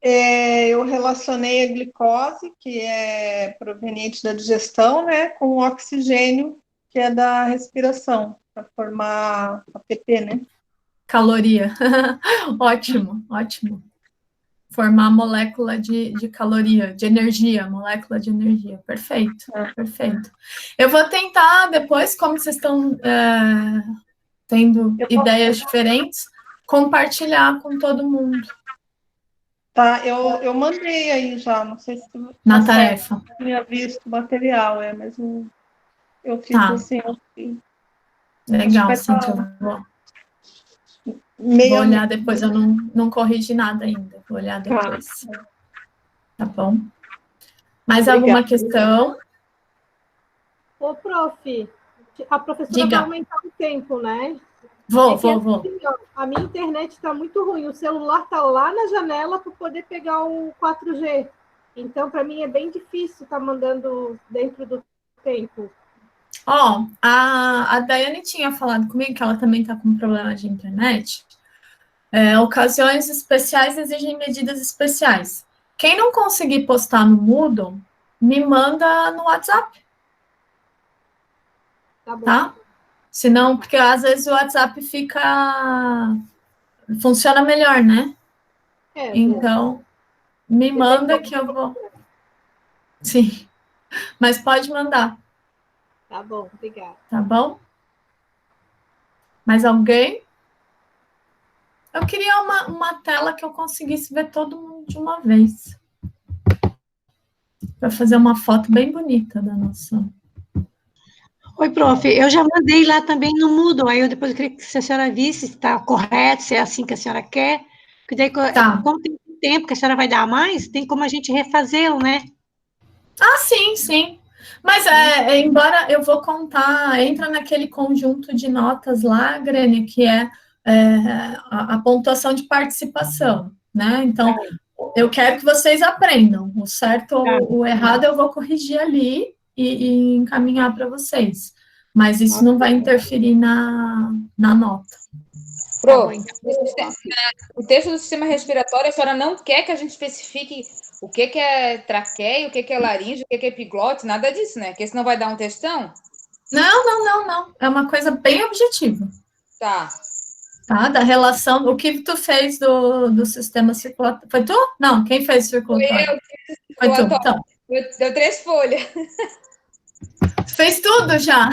Speaker 10: Eu relacionei a glicose, que é proveniente da digestão, né, com o oxigênio, que é da respiração, para formar ATP, né?
Speaker 1: Caloria. Ótimo. Formar molécula de caloria, de energia, molécula de energia. Perfeito. Eu vou tentar depois, como vocês estão tendo ideias diferentes, compartilhar com todo mundo.
Speaker 10: Tá, eu mandei aí já, não sei se
Speaker 1: na tarefa.
Speaker 10: Eu tinha visto o material, mas eu fiz assim.
Speaker 1: Legal, Cíntia. Vou olhar depois, eu não corrigi nada ainda, vou olhar depois. Tá bom? Mais alguma questão?
Speaker 6: Ô, prof, a professora vai aumentar o tempo, né?
Speaker 1: Vou.
Speaker 6: A minha internet está muito ruim, o celular está lá na janela para poder pegar o 4G. Então, para mim, é bem difícil estar mandando dentro do tempo.
Speaker 1: A Daiane tinha falado comigo que ela também está com problema de internet. Ocasiões especiais exigem medidas especiais. Quem não conseguir postar no Moodle, me manda no WhatsApp.
Speaker 6: Tá bom.
Speaker 1: Tá? Senão, porque às vezes o WhatsApp funciona melhor, né? Então, me manda que eu vou... Sim, mas pode mandar.
Speaker 6: Tá bom, obrigada.
Speaker 1: Tá bom? Mais alguém? Eu queria uma tela que eu conseguisse ver todo mundo de uma vez. Para fazer uma foto bem bonita da nossa...
Speaker 5: Oi, prof, eu já mandei lá também no Moodle, aí eu depois queria que a senhora visse se está correto, se é assim que a senhora quer, porque daí, como tem tempo que a senhora vai dar mais, tem como a gente refazê-lo, né?
Speaker 1: Sim. Mas, embora eu vou contar, entra naquele conjunto de notas lá, Grênia, que é a pontuação de participação, né? Então, eu quero que vocês aprendam. O certo ou o errado eu vou corrigir ali e encaminhar para vocês. Mas isso não vai interferir na nota.
Speaker 2: O texto do sistema respiratório, a senhora não quer que a gente especifique o que é traqueia, o que é laringe, o que é epiglote, nada disso, né? Porque senão vai dar um textão.
Speaker 1: Não. É uma coisa bem objetiva.
Speaker 2: Tá.
Speaker 1: Tá, da relação, o que tu fez do sistema circulatório. Foi tu? Não, quem fez circulatório?
Speaker 2: Foi eu que fiz o circulatório.
Speaker 1: Foi tu, então.
Speaker 2: Deu 3 folhas.
Speaker 1: Fez tudo já.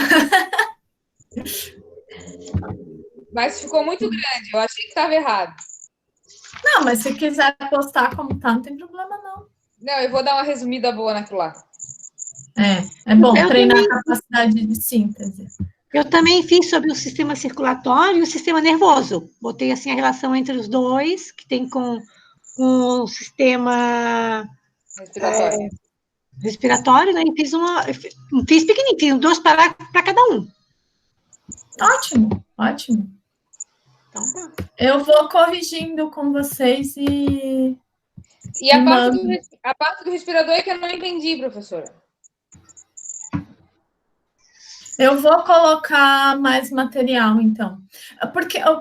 Speaker 2: Mas ficou muito grande, eu achei que estava errado.
Speaker 1: Não, mas se quiser postar como tá, não tem problema, não.
Speaker 2: Não, eu vou dar uma resumida boa naquilo lá.
Speaker 1: É bom treinar a capacidade de síntese.
Speaker 5: Eu também fiz sobre o sistema circulatório e o sistema nervoso. Botei, assim, a relação entre os dois, que tem com o sistema respiratório, né? E fiz pequenininho, 2 parágrafos para cada um.
Speaker 1: Ótimo.
Speaker 5: Então, tá.
Speaker 1: Eu vou corrigindo com vocês e
Speaker 2: a parte do respirador é que eu não entendi, professora.
Speaker 1: Eu vou colocar mais material, então. Porque o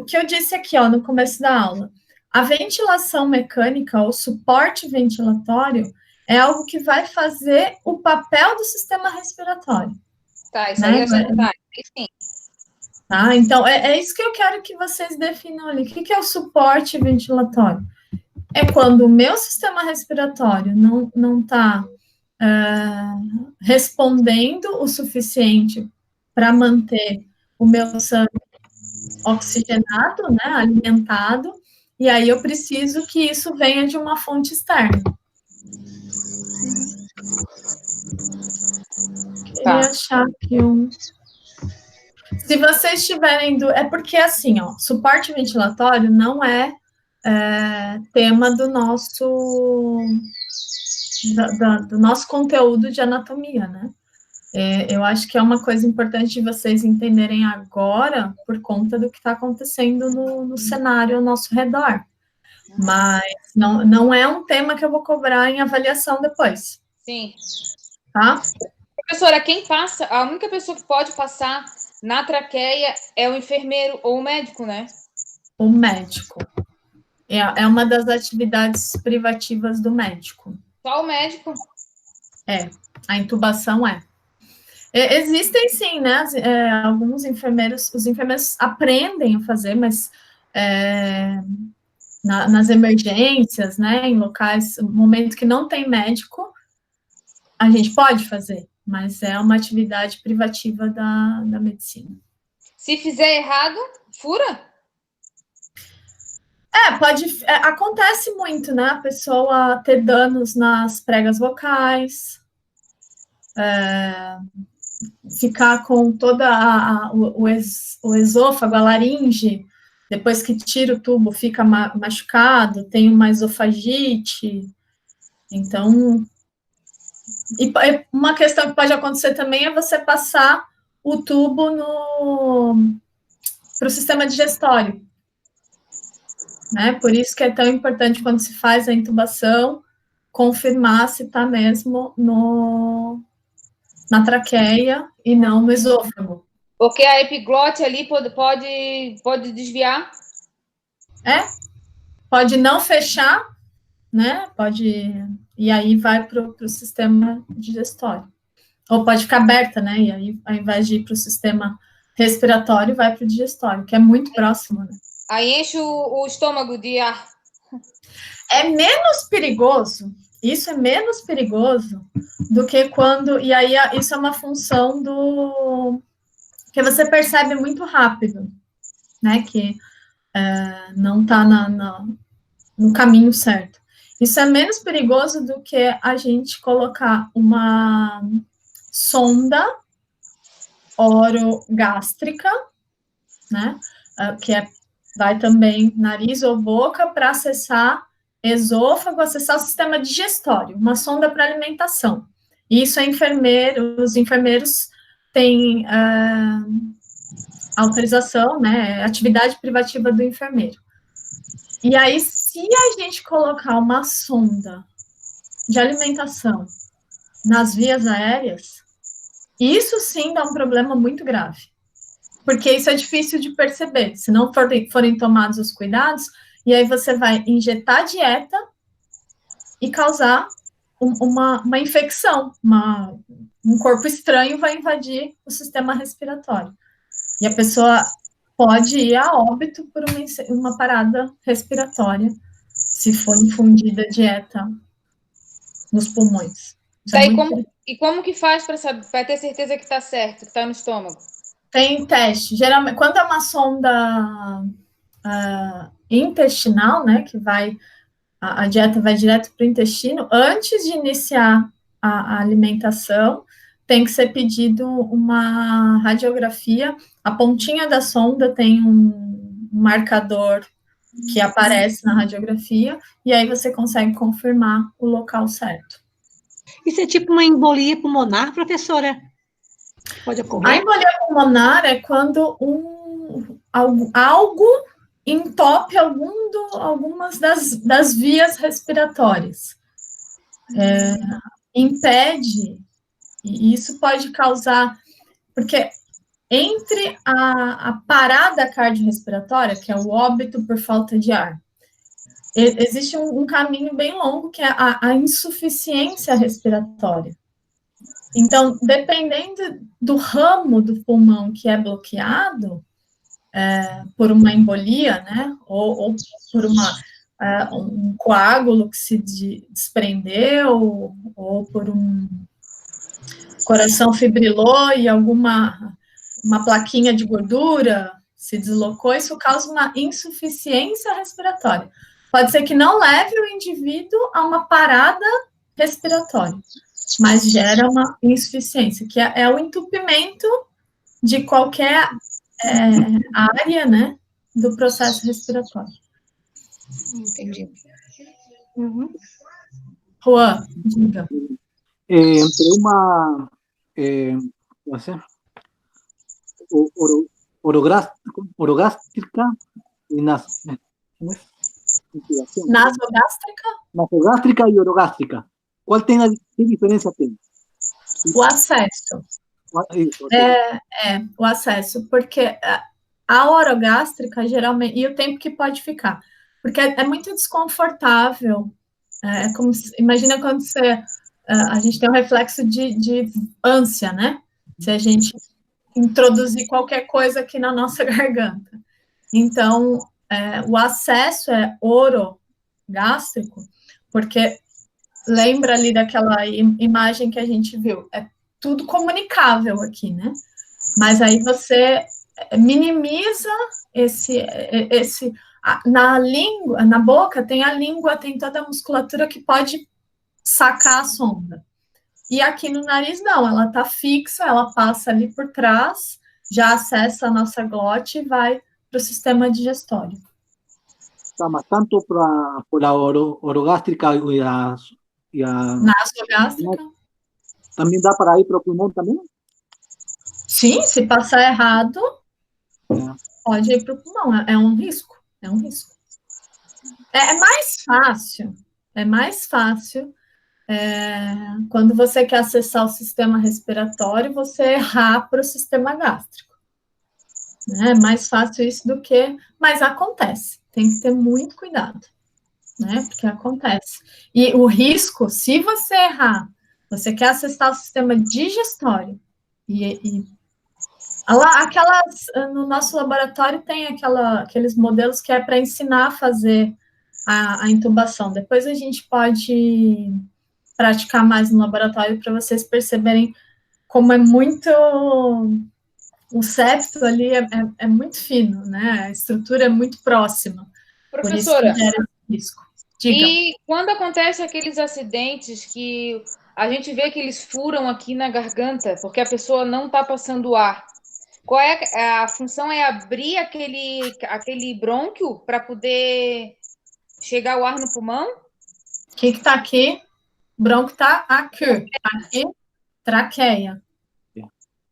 Speaker 1: que eu disse aqui, ó, no começo da aula, a ventilação mecânica, o suporte ventilatório, é algo que vai fazer o papel do sistema respiratório.
Speaker 2: Tá, isso aí sim.
Speaker 1: Tá, então, é isso que eu quero que vocês definam ali. O que é o suporte ventilatório? É quando o meu sistema respiratório não está respondendo o suficiente para manter o meu sangue oxigenado, né, alimentado, e aí eu preciso que isso venha de uma fonte externa. Queria achar aqui Se vocês tiverem é porque assim, ó, suporte ventilatório não é tema do nosso conteúdo de anatomia, né? Eu acho que é uma coisa importante de vocês entenderem agora por conta do que está acontecendo no cenário ao nosso redor. Mas não é um tema que eu vou cobrar em avaliação depois.
Speaker 2: Sim.
Speaker 1: Tá?
Speaker 2: Professora, quem passa, a única pessoa que pode passar na traqueia é o enfermeiro ou o médico, né?
Speaker 1: O médico. É uma das atividades privativas do médico.
Speaker 2: Só o médico?
Speaker 1: A intubação existem sim, né? Alguns enfermeiros, os enfermeiros aprendem a fazer, mas nas emergências, né? Em locais, no momento que não tem médico, a gente pode fazer, mas é uma atividade privativa da medicina.
Speaker 2: Se fizer errado, fura?
Speaker 1: Acontece muito, né? A pessoa ter danos nas pregas vocais, ficar com toda o esôfago, a laringe, depois que tira o tubo, fica machucado, tem uma esofagite. Então, uma questão que pode acontecer também é você passar o tubo para o sistema digestório. Né? Por isso que é tão importante quando se faz a intubação, confirmar se está mesmo na traqueia e não no esôfago.
Speaker 2: Porque a epiglote ali pode desviar?
Speaker 1: Pode não fechar, né? E aí vai para o sistema digestório. Ou pode ficar aberta, né? E aí, ao invés de ir para o sistema respiratório, vai para o digestório, que é muito próximo, né?
Speaker 2: Aí enche o estômago de ar.
Speaker 1: É menos perigoso, isso é menos perigoso do que quando... E aí isso é uma função que você percebe muito rápido, né? Que não está no caminho certo. Isso é menos perigoso do que a gente colocar uma sonda orogástrica, né? Que vai também nariz ou boca para acessar esôfago, acessar o sistema digestório, uma sonda para alimentação. Isso os enfermeiros têm autorização, né? Atividade privativa do enfermeiro. E aí, se a gente colocar uma sonda de alimentação nas vias aéreas, isso sim dá um problema muito grave. Porque isso é difícil de perceber, se não forem tomados os cuidados, e aí você vai injetar dieta e causar uma infecção, um corpo estranho vai invadir o sistema respiratório. E a pessoa pode ir a óbito por uma parada respiratória, se for infundida dieta nos pulmões.
Speaker 2: Como que faz para ter certeza que está certo, que está no estômago?
Speaker 1: Tem teste. Geralmente, quando é uma sonda intestinal, né, que a dieta vai direto para o intestino, antes de iniciar a alimentação, tem que ser pedido uma radiografia. A pontinha da sonda tem um marcador que aparece na radiografia, e aí você consegue confirmar o local certo.
Speaker 5: Isso é tipo uma embolia pulmonar, professora? Pode ocorrer?
Speaker 1: A embolia pulmonar é quando algo entope algumas das vias respiratórias. Impede, e isso pode causar, porque entre a parada cardiorrespiratória, que é o óbito por falta de ar, existe um caminho bem longo, que é a insuficiência respiratória. Então, dependendo do ramo do pulmão que é bloqueado, por uma embolia, né, ou por um coágulo que se desprendeu, ou por um coração fibrilou e uma plaquinha de gordura se deslocou, isso causa uma insuficiência respiratória. Pode ser que não leve o indivíduo a uma parada respiratória, mas gera uma insuficiência, que é o entupimento de qualquer área, né, do processo respiratório.
Speaker 5: Entendi.
Speaker 1: Juan, diga.
Speaker 7: Entre uma orogástrica y nasogástrica y orogástrica. ¿Qué diferencia tiene?
Speaker 1: O acesso. O acesso, porque a orogástrica, geralmente, e o tempo que pode ficar, porque é muito desconfortável, como imagina quando a gente tem um reflexo de ânsia, né? Se a gente introduzir qualquer coisa aqui na nossa garganta. Então, o acesso é orogástrico, porque lembra ali daquela imagem que a gente viu, é tudo comunicável aqui, né? Mas aí você minimiza na língua, na boca tem a língua, tem toda a musculatura que pode sacar a sonda. E aqui no nariz, não, ela tá fixa, ela passa ali por trás, já acessa a nossa glote e vai para o sistema digestório.
Speaker 7: Tá, mas tanto por a orogástrica e a
Speaker 1: nasogástrica.
Speaker 7: Também dá para ir para o pulmão também?
Speaker 1: Sim, se passar errado, pode ir para o pulmão, é um risco. É mais fácil quando você quer acessar o sistema respiratório, você errar para o sistema gástrico. É mais fácil isso do que... Mas acontece, tem que ter muito cuidado, né? Porque acontece. E o risco, se você errar, você quer acessar o sistema digestório, no nosso laboratório tem aqueles modelos que é para ensinar a fazer a intubação. Depois a gente pode praticar mais no laboratório para vocês perceberem como é muito... O septo ali é muito fino, né? A estrutura é muito próxima.
Speaker 2: Professora,
Speaker 1: por isso que gera risco. Diga.
Speaker 2: E quando acontece aqueles acidentes que a gente vê que eles furam aqui na garganta, porque a pessoa não está passando ar, qual é a função? É abrir aquele brônquio para poder chegar o ar no pulmão?
Speaker 1: O que está aqui? O brônquio está aqui. Aqui, traqueia.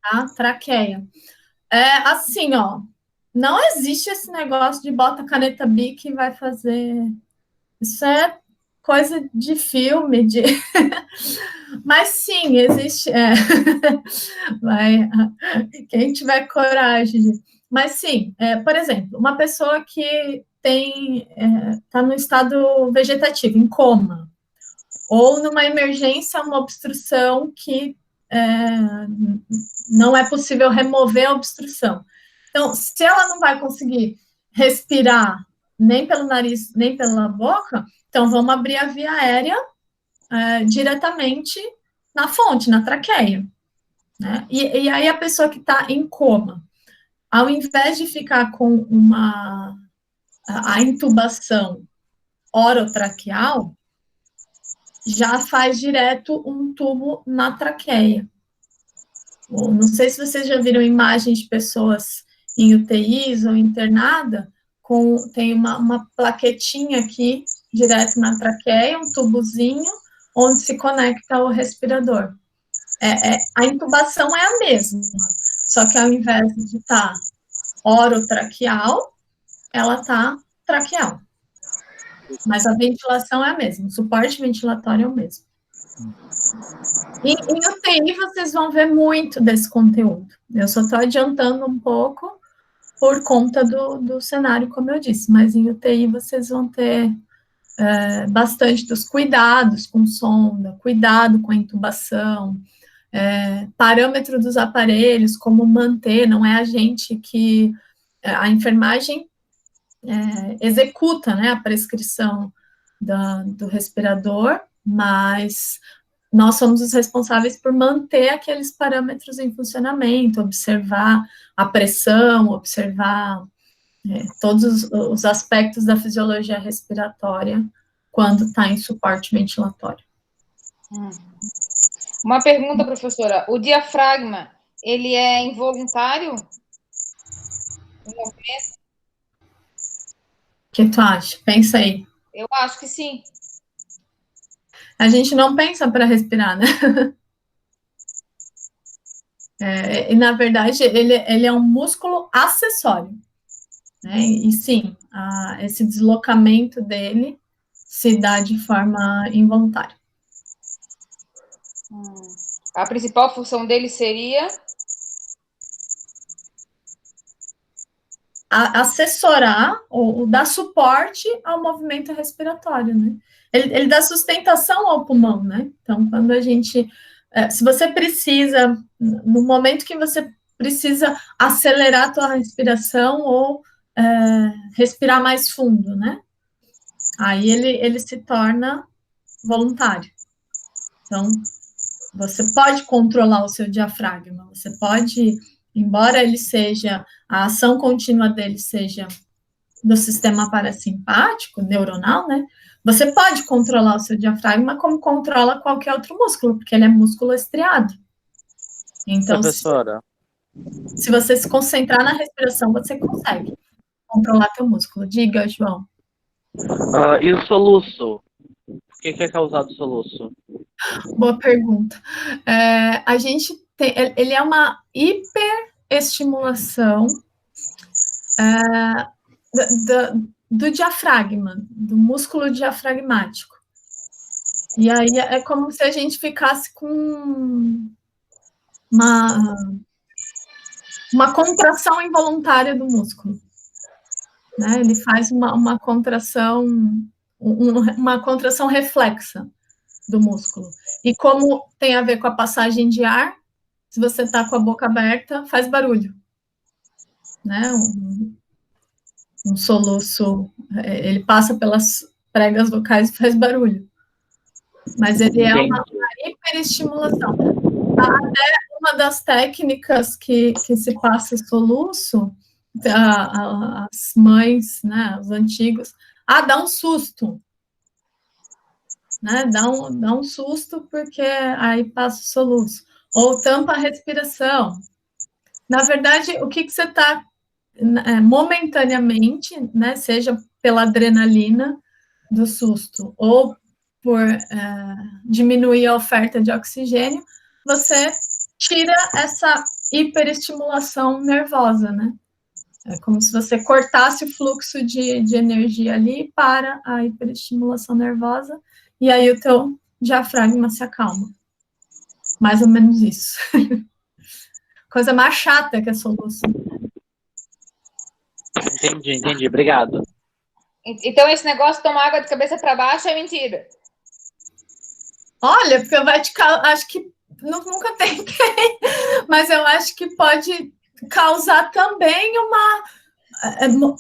Speaker 1: Tá? Traqueia. Assim, ó, não existe esse negócio de bota caneta Bic e vai fazer... Isso é coisa de filme, mas sim, existe... Quem tiver coragem... Mas sim, por exemplo, uma pessoa que está no estado vegetativo, em coma, ou numa emergência, uma obstrução que não é possível remover a obstrução. Então, se ela não vai conseguir respirar nem pelo nariz, nem pela boca, então vamos abrir a via aérea diretamente na fonte, na traqueia. Né? E aí a pessoa que está em coma, ao invés de ficar com a intubação orotraqueal, já faz direto um tubo na traqueia. Não sei se vocês já viram imagens de pessoas em UTIs ou internada, tem uma plaquetinha aqui, direto na traqueia, um tubozinho, onde se conecta ao respirador. A intubação é a mesma, só que ao invés de estar orotraqueal, ela está traqueal. Mas a ventilação é a mesma, o suporte ventilatório é o mesmo. Em UTI, vocês vão ver muito desse conteúdo. Eu só estou adiantando um pouco por conta do cenário, como eu disse, mas em UTI vocês vão ter bastante dos cuidados com sonda, cuidado com a intubação, parâmetro dos aparelhos, como manter, não é a gente que... A enfermagem executa, né, a prescrição do respirador, mas nós somos os responsáveis por manter aqueles parâmetros em funcionamento, observar a pressão, observar todos os aspectos da fisiologia respiratória quando está em suporte ventilatório.
Speaker 2: Uma pergunta, professora. O diafragma, ele é involuntário? O movimento?
Speaker 1: O que tu acha? Pensa aí.
Speaker 2: Eu acho que sim.
Speaker 1: A gente não pensa para respirar, né? E, na verdade, ele é um músculo acessório. Né? E, sim, esse deslocamento dele se dá de forma involuntária.
Speaker 2: A principal função dele seria...
Speaker 1: assessorar ou dar suporte ao movimento respiratório, né? Ele dá sustentação ao pulmão, né? Então, quando a gente... se você precisa, no momento que você precisa acelerar a tua respiração ou respirar mais fundo, né? Aí ele se torna voluntário. Então, você pode controlar o seu diafragma, você pode... Embora ele seja, a ação contínua dele seja do sistema parasimpático, neuronal, né? Você pode controlar o seu diafragma como controla qualquer outro músculo, porque ele é músculo estriado. Então,
Speaker 3: professora,
Speaker 1: se você se concentrar na respiração, você consegue controlar teu músculo. Diga, João.
Speaker 3: E o soluço? O que é causado o soluço?
Speaker 1: Boa pergunta. A gente ele é uma hiperestimulação do diafragma, do músculo diafragmático. E aí é como se a gente ficasse com uma contração involuntária do músculo. Né? Ele faz uma contração, uma contração reflexa do músculo. E como tem a ver com a passagem de ar, se você está com a boca aberta, faz barulho. Né? Um soluço, ele passa pelas pregas vocais e faz barulho. Mas ele é uma hiperestimulação. Até uma das técnicas que se passa soluço, as mães, né, os antigos, dá um susto. Né? Dá um susto porque aí passa o soluço. Ou tampa a respiração. Na verdade, o que você está momentaneamente, né, seja pela adrenalina do susto ou por diminuir a oferta de oxigênio, você tira essa hiperestimulação nervosa, né? É como se você cortasse o fluxo de energia ali para a hiperestimulação nervosa e aí o teu diafragma se acalma. Mais ou menos isso. Coisa mais chata que a solução.
Speaker 3: Entendi. Obrigado.
Speaker 2: Então, esse negócio de tomar água de cabeça para baixo é mentira?
Speaker 1: Olha, porque acho que nunca tentei, mas eu acho que pode causar também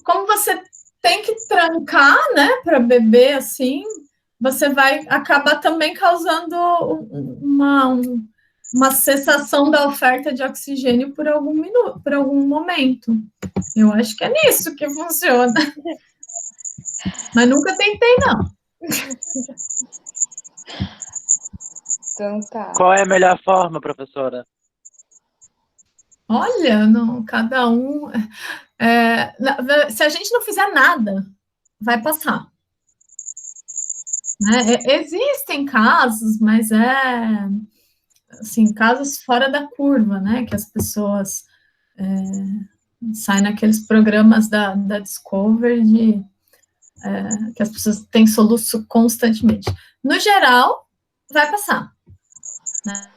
Speaker 1: como você tem que trancar, né, para beber assim, você vai acabar também causando uma cessação da oferta de oxigênio por algum minuto, por algum momento. Eu acho que é nisso que funciona. Mas nunca tentei, não.
Speaker 2: Então tá.
Speaker 3: Qual é a melhor forma, professora?
Speaker 1: Olha, não, cada um... se a gente não fizer nada, vai passar. Né? Existem casos, mas assim, casos fora da curva, né? Que as pessoas saem naqueles programas da Discovery que as pessoas têm soluço constantemente. No geral, vai passar. Né?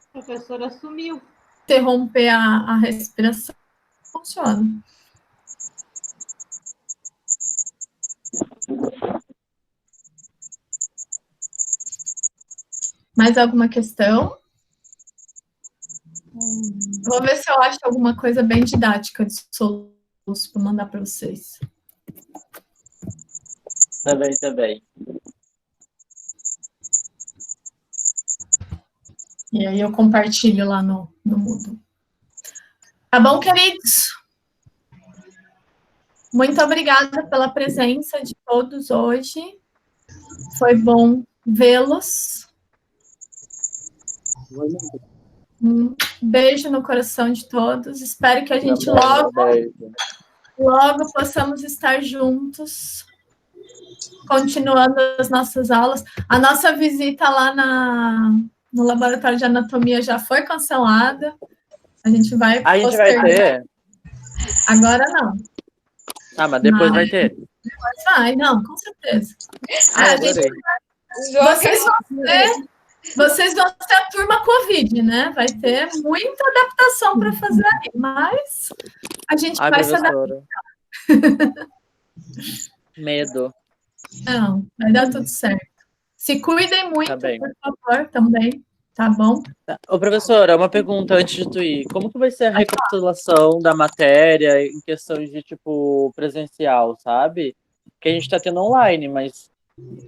Speaker 6: A professora sumiu.
Speaker 1: Interromper a respiração funciona. Mais alguma questão? Vou ver se eu acho alguma coisa bem didática de soluço para mandar para vocês.
Speaker 3: Tá bem.
Speaker 1: E aí eu compartilho lá no Moodle. Tá bom, queridos? Muito obrigada pela presença de todos hoje. Foi bom vê-los. Um beijo no coração de todos. Espero que a gente logo possamos estar juntos, continuando as nossas aulas. A nossa visita lá no laboratório de anatomia já foi cancelada. A gente vai
Speaker 3: ter?
Speaker 1: Agora não.
Speaker 3: Ah, mas depois vai ter.
Speaker 1: Depois vai, não, com certeza. Vocês vão ter a turma Covid, né? Vai ter muita adaptação para fazer aí, mas a gente vai se adaptar.
Speaker 3: Medo.
Speaker 1: Não, vai dar tudo certo. Se cuidem muito, por favor, também, tá bom?
Speaker 3: Ô, professora, uma pergunta antes de tu ir. Como que vai ser a recapitulação da matéria em questões de, tipo, presencial, sabe? Porque a gente tá tendo online, mas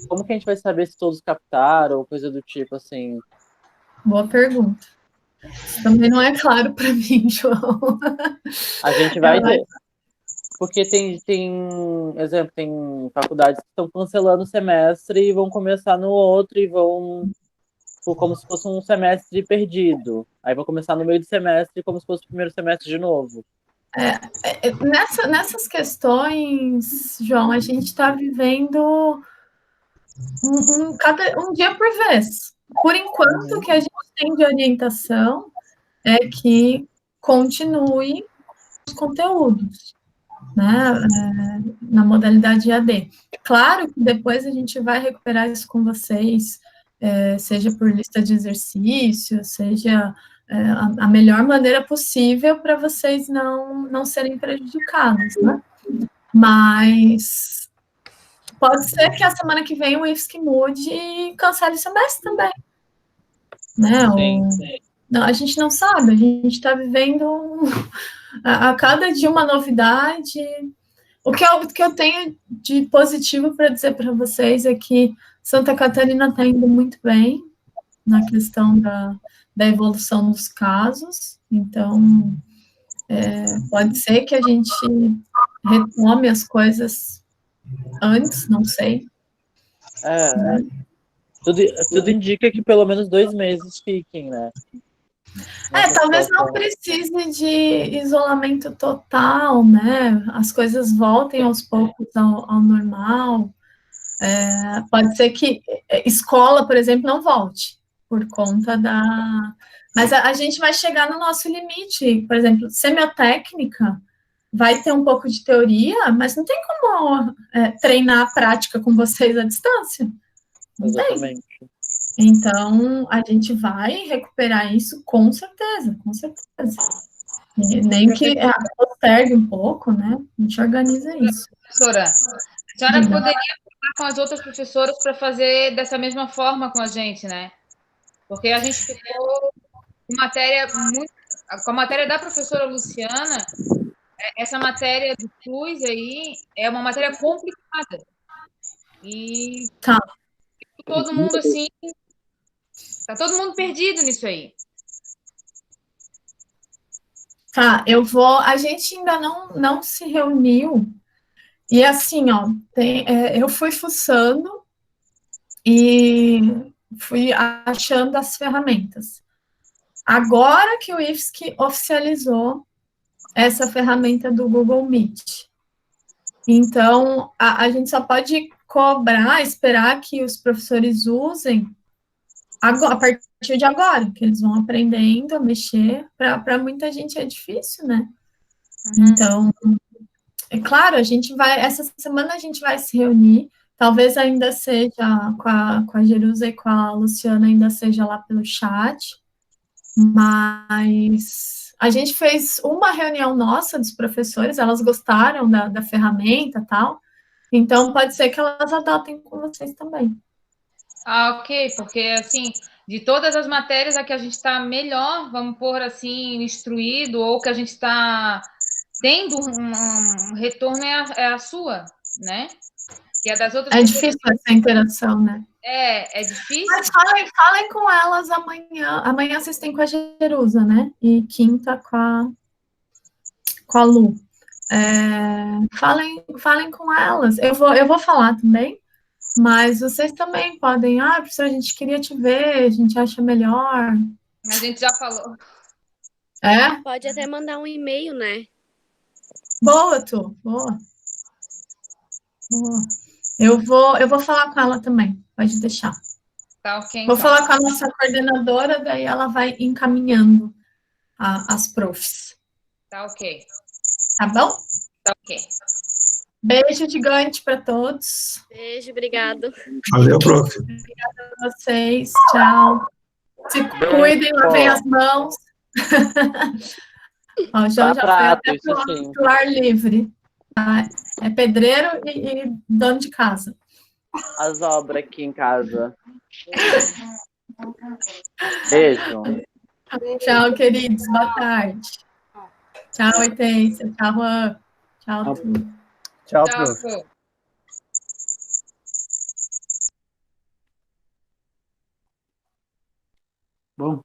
Speaker 3: como que a gente vai saber se todos captaram ou coisa do tipo, assim?
Speaker 1: Boa pergunta. Isso também não é claro para mim, João.
Speaker 3: A gente vai ter. Porque tem exemplo, tem faculdades que estão cancelando o semestre e vão começar no outro e vão como se fosse um semestre perdido. Aí vão começar no meio do semestre como se fosse o primeiro semestre de novo.
Speaker 1: Nessas questões, João, a gente está vivendo um dia por vez. Por enquanto, o que a gente tem de orientação é que continue os conteúdos, né, na modalidade EAD. Claro que depois a gente vai recuperar isso com vocês, seja por lista de exercícios, seja a melhor maneira possível para vocês não serem prejudicados, né? Mas pode ser que a semana que vem o IFSC mude e cancele o semestre também, né? Não, a gente não sabe, a gente está vivendo a cada dia uma novidade. O que eu tenho de positivo para dizer para vocês é que Santa Catarina está indo muito bem na questão da evolução dos casos, então pode ser que a gente retome as coisas antes, não sei.
Speaker 3: Tudo indica que pelo menos 2 meses fiquem, né?
Speaker 1: Talvez não precise de isolamento total, né? As coisas voltem aos poucos ao normal. Pode ser que escola, por exemplo, não volte, por conta Mas a gente vai chegar no nosso limite. Por exemplo, semiotécnica vai ter um pouco de teoria, mas não tem como treinar a prática com vocês à distância. Não
Speaker 3: Exatamente.
Speaker 1: Tem. Então, a gente vai recuperar isso com certeza, com certeza. Nem que postergue um pouco, né? A gente organiza isso.
Speaker 2: Professora, a senhora poderia falar com as outras professoras para fazer dessa mesma forma com a gente, né? Porque a gente ficou com com a matéria da professora Luciana, essa matéria do SUS aí é uma matéria complicada. E todo mundo assim, tá todo mundo perdido nisso aí.
Speaker 1: Tá, a gente ainda não se reuniu, e assim, ó, eu fui fuçando e fui achando as ferramentas. Agora que o IFSC oficializou essa ferramenta do Google Meet. Então, a gente só pode cobrar, esperar que os professores usem agora, a partir de agora, que eles vão aprendendo a mexer. Para muita gente é difícil, né? Então, é claro, essa semana a gente vai se reunir, talvez ainda seja com a Jerusa e com a Luciana, ainda seja lá pelo chat, mas a gente fez uma reunião nossa dos professores, elas gostaram da ferramenta e tal, então pode ser que elas adotem com vocês também.
Speaker 2: Ah, ok, porque assim, de todas as matérias a que a gente está melhor, vamos pôr assim, instruído, ou que a gente está tendo um retorno é a sua, né? Que é das outras
Speaker 1: pessoas. Difícil essa interação, né?
Speaker 2: É difícil.
Speaker 1: Mas falem com elas amanhã. Amanhã vocês têm com a Jerusa, né? E quinta com a Lu. Falem com elas. Eu vou falar também, mas vocês também podem. Professora, a gente queria te ver, a gente acha melhor.
Speaker 2: A gente já falou.
Speaker 11: Pode até mandar um e-mail, né?
Speaker 1: Boa, Tu. Boa. Eu vou falar com ela também. Pode deixar.
Speaker 2: Tá, ok.
Speaker 1: Vou falar com a nossa coordenadora, daí ela vai encaminhando as profs.
Speaker 2: Tá, ok.
Speaker 1: Tá bom?
Speaker 2: Tá, ok.
Speaker 1: Beijo gigante para todos.
Speaker 11: Beijo, obrigado.
Speaker 9: Valeu, prof.
Speaker 1: Obrigada a vocês. Tchau. Se cuidem, lavem as mãos. Ó, o João já foi até pro ar livre. Tá? É pedreiro e dono de casa.
Speaker 3: As obras aqui em casa. Beijo.
Speaker 1: Tchau, queridos. Boa tarde. Tchau, Hortência. Tchau, Juan. Tchau, tudo.
Speaker 8: Tchau, prof.
Speaker 7: Bom.